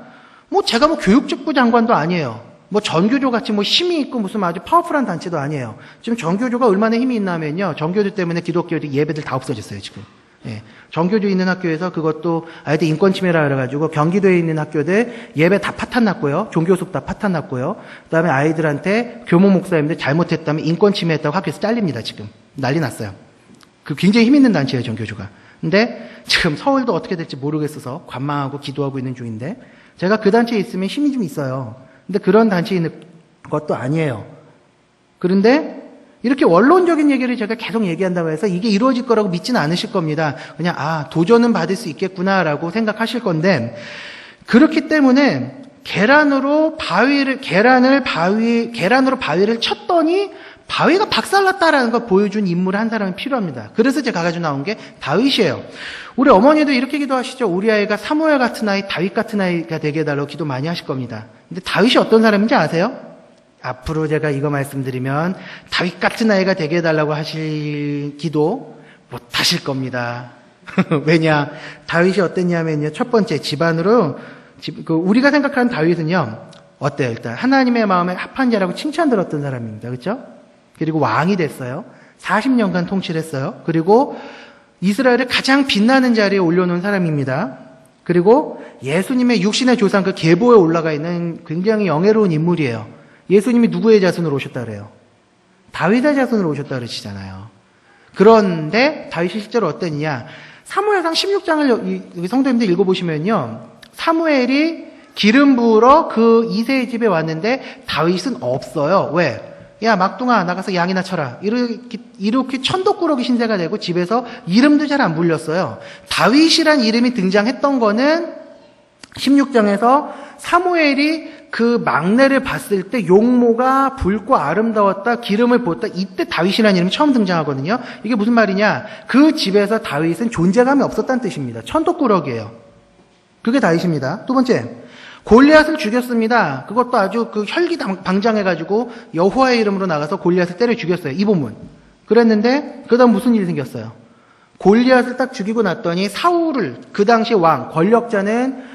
제가 교육직부 장관도 아니에요. 전교조 같이 힘이 있고 무슨 아주 파워풀한 단체도 아니에요. 지금 전교조가 얼마나 힘이 있나 하면요. 전교조 때문에 기독교들 예배들 다 없어졌어요, 지금. 예. 전교조 있는 학교에서 그것도 아이들 인권 침해라 그래가지고 경기도에 있는 학교들 예배 다 파탄 났고요. 종교숙 다 파탄 났고요. 그 다음에 아이들한테 교모 목사님들 잘못했다면 인권 침해했다고 학교에서 잘립니다, 지금. 난리 났어요. 굉장히 힘 있는 단체예요, 전교조가. 근데 지금 서울도 어떻게 될지 모르겠어서 관망하고 기도하고 있는 중인데 제가 그 단체에 있으면 힘이 좀 있어요. 근데 그런 단체에 있는 것도 아니에요. 그런데 이렇게 원론적인 얘기를 제가 계속 얘기한다고 해서 이게 이루어질 거라고 믿지는 않으실 겁니다. 그냥 도전은 받을 수 있겠구나라고 생각하실 건데 그렇기 때문에 계란으로 바위를 쳤더니 바위가 박살났다라는 걸 보여준 인물 한 사람이 필요합니다. 그래서 제가 가지고 나온 게 다윗이에요. 우리 어머니도 이렇게 기도하시죠. 우리 아이가 사무엘 같은 아이, 다윗 같은 아이가 되게 해달라고 기도 많이 하실 겁니다. 근데 다윗이 어떤 사람인지 아세요? 앞으로 제가 이거 말씀드리면 다윗 같은 아이가 되게 해달라고 하실 기도 못 하실 겁니다. 왜냐? 다윗이 어땠냐면요. 첫 번째 집안으로 우리가 생각하는 다윗은요. 어때요? 일단 하나님의 마음에 합한 자라고 칭찬 들었던 사람입니다. 그렇죠? 그리고 왕이 됐어요. 40년간 통치했어요. 그리고 이스라엘을 가장 빛나는 자리에 올려놓은 사람입니다. 그리고 예수님의 육신의 조상 그 계보에 올라가 있는 굉장히 영예로운 인물이에요. 예수님이 누구의 자손으로 오셨다 그래요? 다윗의 자손으로 오셨다 그러시잖아요. 그런데 다윗이 실제로 어땠냐? 사무엘상 16장을 성도님들 읽어보시면요. 사무엘이 기름 부으러 그 이새의 집에 왔는데 다윗은 없어요. 왜? 야 막둥아 나가서 양이나 쳐라. 이렇게 천덕꾸러기 신세가 되고 집에서 이름도 잘 안 불렸어요. 다윗이란 이름이 등장했던 거는 16장에서 사무엘이 그 막내를 봤을 때 용모가 붉고 아름다웠다, 기름을 부었다. 이때 다윗이라는 이름이 처음 등장하거든요. 이게 무슨 말이냐? 그 집에서 다윗은 존재감이 없었다는 뜻입니다. 천덕꾸러기예요. 그게 다윗입니다. 두 번째, 골리앗을 죽였습니다. 그것도 아주 혈기방장해가지고 여호와의 이름으로 나가서 골리앗을 때려 죽였어요. 이 본문. 그랬는데 그다음 무슨 일이 생겼어요? 골리앗을 딱 죽이고 났더니 사울을 그 당시 왕 권력자는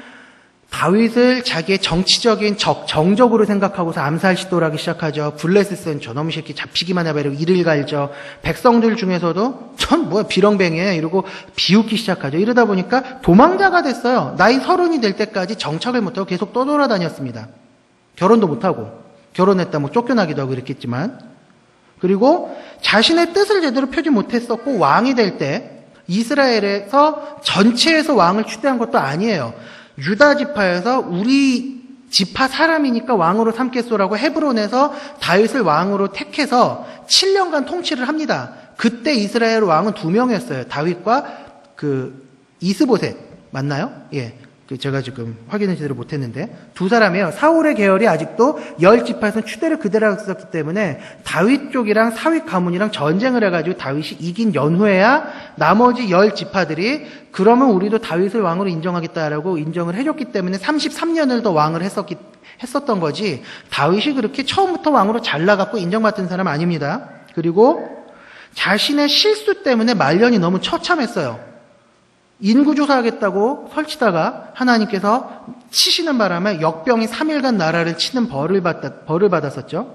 다윗을 자기의 정치적인 정적으로 생각하고서 암살 시도를 하기 시작하죠. 블레셋은 저놈의 새끼 잡히기만 해봐 이러고 이를 갈죠. 백성들 중에서도 전 비렁뱅이에요 이러고 비웃기 시작하죠. 이러다 보니까 도망자가 됐어요. 나이 30이 될 때까지 정착을 못하고 계속 떠돌아다녔습니다. 결혼도 못하고 결혼했다 쫓겨나기도 하고 이랬겠지만 그리고 자신의 뜻을 제대로 펴지 못했었고 왕이 될 때 이스라엘에서 전체에서 왕을 추대한 것도 아니에요. 유다 지파에서 우리 지파 사람이니까 왕으로 삼겠소라고 헤브론에서 다윗을 왕으로 택해서 7년간 통치를 합니다. 그때 이스라엘 왕은 2명이었어요. 다윗과 이스보셋 맞나요? 예. 제가 지금 확인을 제대로 못했는데 두 사람이에요. 사울의 계열이 아직도 10지파에서는 추대를 그대로 하고 있었기 때문에 다윗 쪽이랑 사윗 가문이랑 전쟁을 해가지고 다윗이 이긴 연후에야 나머지 10지파들이 그러면 우리도 다윗을 왕으로 인정하겠다라고 인정을 해줬기 때문에 33년을 더 왕을 했었던 거지, 다윗이 그렇게 처음부터 왕으로 잘 나갔고 인정받던 사람 아닙니다. 그리고 자신의 실수 때문에 말년이 너무 처참했어요. 인구조사하겠다고 설치다가 하나님께서 치시는 바람에 역병이 3일간 나라를 치는 벌을 받았었죠.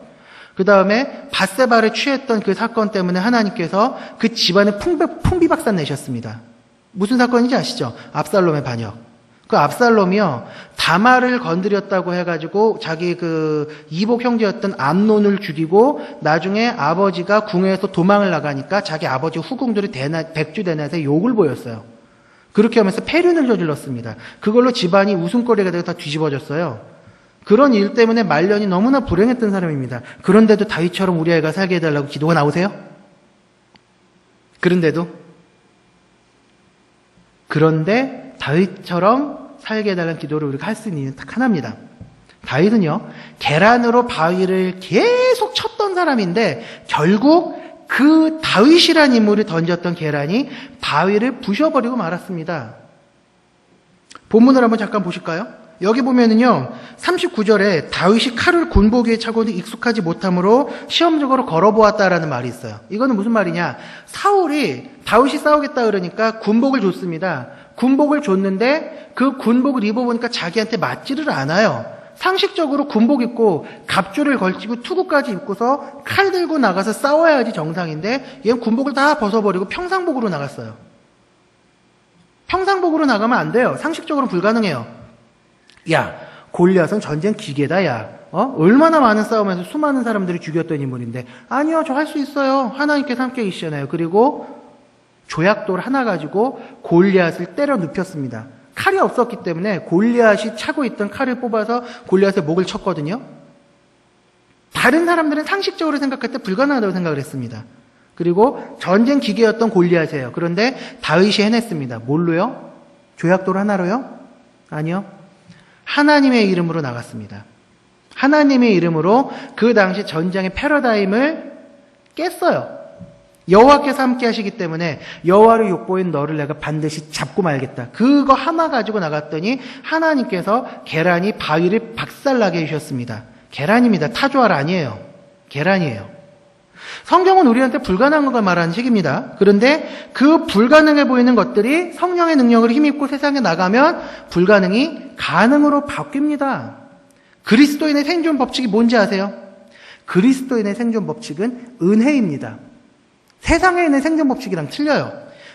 그 다음에 밧세바를 취했던 그 사건 때문에 하나님께서 그 집안에 풍비박산 내셨습니다. 무슨 사건인지 아시죠? 압살롬의 반역. 그 압살롬이요, 다말을 건드렸다고 해가지고 자기 그 이복 형제였던 암논을 죽이고 나중에 아버지가 궁에서 도망을 나가니까 자기 아버지 후궁들이 백주대낮에 욕을 보였어요. 그렇게 하면서 폐륜을 저질렀습니다. 그걸로 집안이 웃음거리가 되고 다 뒤집어졌어요. 그런 일 때문에 말년이 너무나 불행했던 사람입니다. 그런데도 다윗처럼 우리 아이가 살게 해달라고 기도가 나오세요? 그런데 다윗처럼 살게 해달라는 기도를 우리가 할 수 있는 이유는 딱 하나입니다. 다윗은요, 계란으로 바위를 계속 쳤던 사람인데 결국 그 다윗이라는 인물이 던졌던 계란이 바위를 부셔버리고 말았습니다. 본문을 한번 잠깐 보실까요? 여기 보면은요, 39절에 다윗이 칼을 군복위에 차고도 익숙하지 못함으로 시험적으로 걸어보았다라는 말이 있어요. 이거는 무슨 말이냐? 사울이 다윗이 싸우겠다 그러니까 군복을 줬습니다. 군복을 줬는데 그 군복을 입어보니까 자기한테 맞지를 않아요. 상식적으로 군복 입고 갑주를 걸치고 투구까지 입고서 칼 들고 나가서 싸워야지 정상인데 얘는 군복을 다 벗어버리고 평상복으로 나갔어요. 평상복으로 나가면 안 돼요. 상식적으로 불가능해요. 야, 골리앗은 전쟁 기계다, 야. 얼마나 많은 싸움에서 수많은 사람들이 죽였던 인물인데. 아니요, 저 할 수 있어요. 하나님께서 함께 계시잖아요. 그리고 조약돌 하나 가지고 골리앗을 때려 눕혔습니다. 칼이 없었기 때문에 골리앗이 차고 있던 칼을 뽑아서 골리앗의 목을 쳤거든요. 다른 사람들은 상식적으로 생각할 때 불가능하다고 생각을 했습니다. 그리고 전쟁 기계였던 골리앗이에요. 그런데 다윗이 해냈습니다. 뭘로요? 조약돌 하나로요? 아니요. 하나님의 이름으로 나갔습니다. 하나님의 이름으로 그 당시 전쟁의 패러다임을 깼어요. 여호와께서 함께 하시기 때문에 여호와를 욕보인 너를 내가 반드시 잡고 말겠다. 그거 하나 가지고 나갔더니 하나님께서 계란이 바위를 박살나게 해주셨습니다. 계란입니다. 타조알 아니에요. 계란이에요. 성경은 우리한테 불가능한 걸 말하는 책입니다. 그런데 그 불가능해 보이는 것들이 성령의 능력을 힘입고 세상에 나가면 불가능이 가능으로 바뀝니다. 그리스도인의 생존 법칙이 뭔지 아세요? 그리스도인의 생존 법칙은 은혜입니다. 세상에 있는 생존 법칙이랑 틀려요.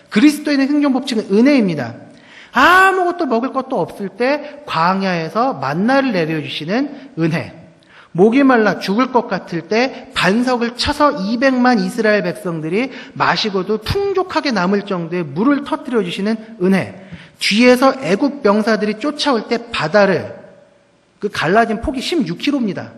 그리스도인의 생존 법칙은 은혜입니다. 아무것도 먹을 것도 없을 때 광야에서 만나를 내려주시는 은혜. 목이 말라 죽을 것 같을 때 반석을 쳐서 200만 이스라엘 백성들이 마시고도 풍족하게 남을 정도의 물을 터뜨려 주시는 은혜. 뒤에서 애국 병사들이 쫓아올 때 바다를, 그 갈라진 폭이 16km입니다.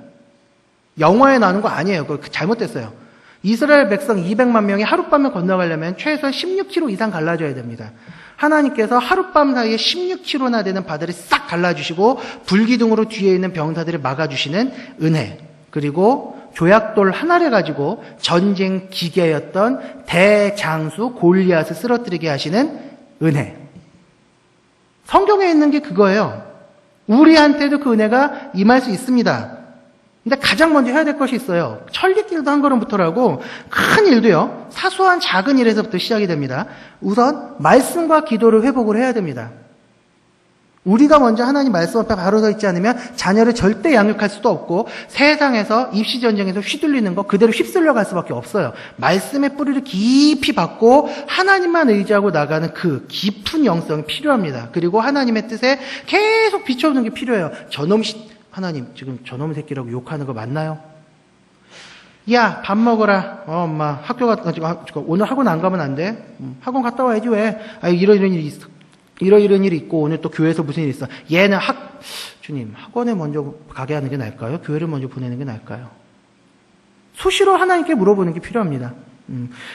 영화에 나오는 거 아니에요. 그거 잘못됐어요. 이스라엘 백성 200만 명이 하룻밤에 건너가려면 최소한 16km 이상 갈라져야 됩니다. 하나님께서 하룻밤 사이에 16km나 되는 바다를 싹 갈라주시고 불기둥으로 뒤에 있는 병사들을 막아주시는 은혜. 그리고 조약돌 하나를 가지고 전쟁 기계였던 대장수 골리앗을 쓰러뜨리게 하시는 은혜. 성경에 있는 게 그거예요. 우리한테도 그 은혜가 임할 수 있습니다. 근데 가장 먼저 해야 될 것이 있어요. 천리길도 한 걸음부터라고 큰 일도요. 사소한 작은 일에서부터 시작이 됩니다. 우선 말씀과 기도를 회복을 해야 됩니다. 우리가 먼저 하나님 말씀 앞에 바로 서 있지 않으면 자녀를 절대 양육할 수도 없고 세상에서 입시전쟁에서 휘둘리는 거 그대로 휩쓸려 갈 수밖에 없어요. 말씀의 뿌리를 깊이 받고 하나님만 의지하고 나가는 그 깊은 영성이 필요합니다. 그리고 하나님의 뜻에 계속 비춰오는 게 필요해요. 하나님 지금 저놈 새끼라고 욕하는 거 맞나요? 야, 밥 먹어라. 엄마 학교 갔다 오늘 학원 안 가면 안 돼? 학원 갔다 와야지 왜? 이런 일이 있어. 이런 일이 있고 오늘 또 교회에서 무슨 일이 있어. 얘는 주님 학원에 먼저 가게 하는 게 나을까요? 교회를 먼저 보내는 게 나을까요? 수시로 하나님께 물어보는 게 필요합니다.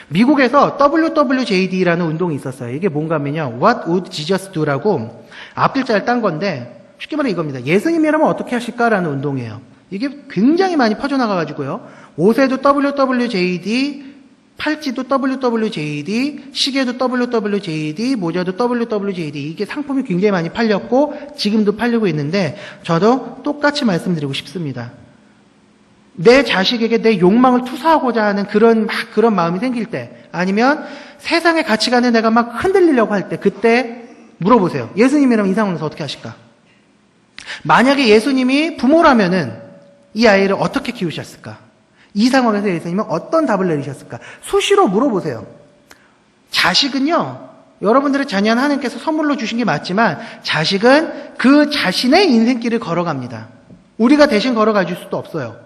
미국에서 WWJD라는 운동이 있었어요. 이게 뭔가 하면요. What would Jesus do라고 앞글자를 딴 건데 쉽게 말해 이겁니다. 예수님이라면 어떻게 하실까라는 운동이에요. 이게 굉장히 많이 퍼져나가가지고요. 옷에도 WWJD, 팔찌도 WWJD, 시계도 WWJD, 모자도 WWJD. 이게 상품이 굉장히 많이 팔렸고 지금도 팔리고 있는데 저도 똑같이 말씀드리고 싶습니다. 내 자식에게 내 욕망을 투사하고자 하는 그런 마음이 생길 때, 아니면 세상의 가치관에 내가 막 흔들리려고 할 때, 그때 물어보세요. 예수님이라면 이 상황에서 어떻게 하실까? 만약에 예수님이 부모라면은 이 아이를 어떻게 키우셨을까? 이 상황에서 예수님은 어떤 답을 내리셨을까? 수시로 물어보세요. 자식은요, 여러분들의 자녀는 하나님께서 선물로 주신 게 맞지만 자식은 그 자신의 인생길을 걸어갑니다. 우리가 대신 걸어가 줄 수도 없어요.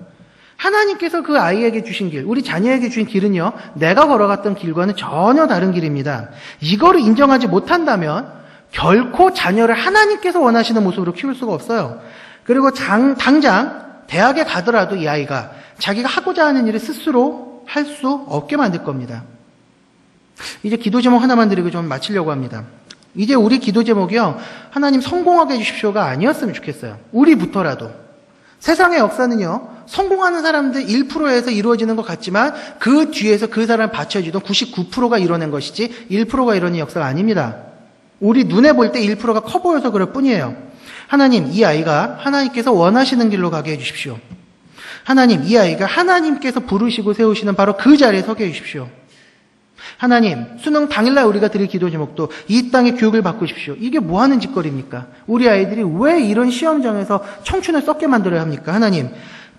하나님께서 그 아이에게 주신 길, 우리 자녀에게 주신 길은요, 내가 걸어갔던 길과는 전혀 다른 길입니다. 이거를 인정하지 못한다면 결코 자녀를 하나님께서 원하시는 모습으로 키울 수가 없어요. 그리고 당장 대학에 가더라도 이 아이가 자기가 하고자 하는 일을 스스로 할 수 없게 만들 겁니다. 이제 기도 제목 하나만 드리고 좀 마치려고 합니다. 이제 우리 기도 제목이요, 하나님 성공하게 해주십시오가 아니었으면 좋겠어요. 우리부터라도. 세상의 역사는요, 성공하는 사람들 1%에서 이루어지는 것 같지만 그 뒤에서 그 사람을 받쳐주던 99%가 이뤄낸 것이지 1%가 이뤄낸 역사가 아닙니다. 우리 눈에 볼 때 1%가 커 보여서 그럴 뿐이에요. 하나님, 이 아이가 하나님께서 원하시는 길로 가게 해주십시오. 하나님, 이 아이가 하나님께서 부르시고 세우시는 바로 그 자리에 서게 해주십시오. 하나님, 수능 당일날 우리가 드릴 기도 제목도 이 땅의 교육을 받고 싶시오. 이게 뭐 하는 짓거리입니까? 우리 아이들이 왜 이런 시험장에서 청춘을 썩게 만들어야 합니까? 하나님,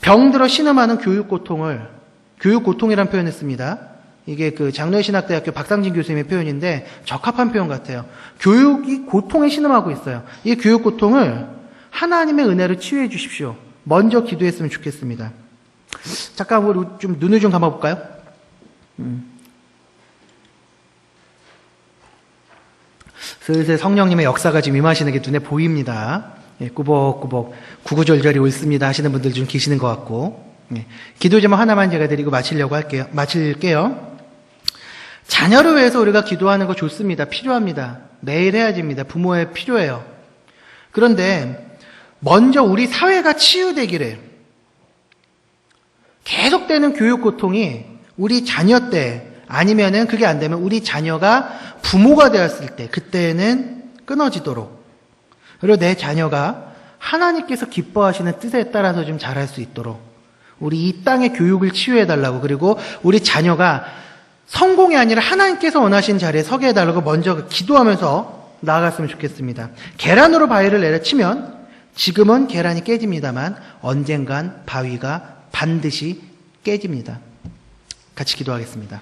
병들어 신음하는 교육고통이라는 표현을 씁니다. 이게 그 장로신학대학교 박상진 교수님의 표현인데 적합한 표현 같아요. 교육이 고통에 신음하고 있어요. 이 교육고통을 하나님의 은혜로 치유해 주십시오. 먼저 기도했으면 좋겠습니다. 잠깐 우리 좀 눈을 좀 감아볼까요? 슬슬 성령님의 역사가 지금 임하시는 게 눈에 보입니다. 예, 꾸벅꾸벅 구구절절이 옳습니다 하시는 분들 좀 계시는 것 같고, 예, 기도 제목 하나만 제가 드리고 마칠게요. 자녀를 위해서 우리가 기도하는 거 좋습니다. 필요합니다. 매일 해야 됩니다. 부모에 필요해요. 그런데 먼저 우리 사회가 치유되기를, 계속되는 교육 고통이 우리 자녀 때, 아니면은 그게 안 되면 우리 자녀가 부모가 되었을 때, 그때는 끊어지도록, 그리고 내 자녀가 하나님께서 기뻐하시는 뜻에 따라서 좀 잘할 수 있도록 우리 이 땅의 교육을 치유해달라고, 그리고 우리 자녀가 성공이 아니라 하나님께서 원하시는 자리에 서게 해달라고 먼저 기도하면서 나아갔으면 좋겠습니다. 계란으로 바위를 내려치면 지금은 계란이 깨집니다만 언젠간 바위가 반드시 깨집니다. 같이 기도하겠습니다.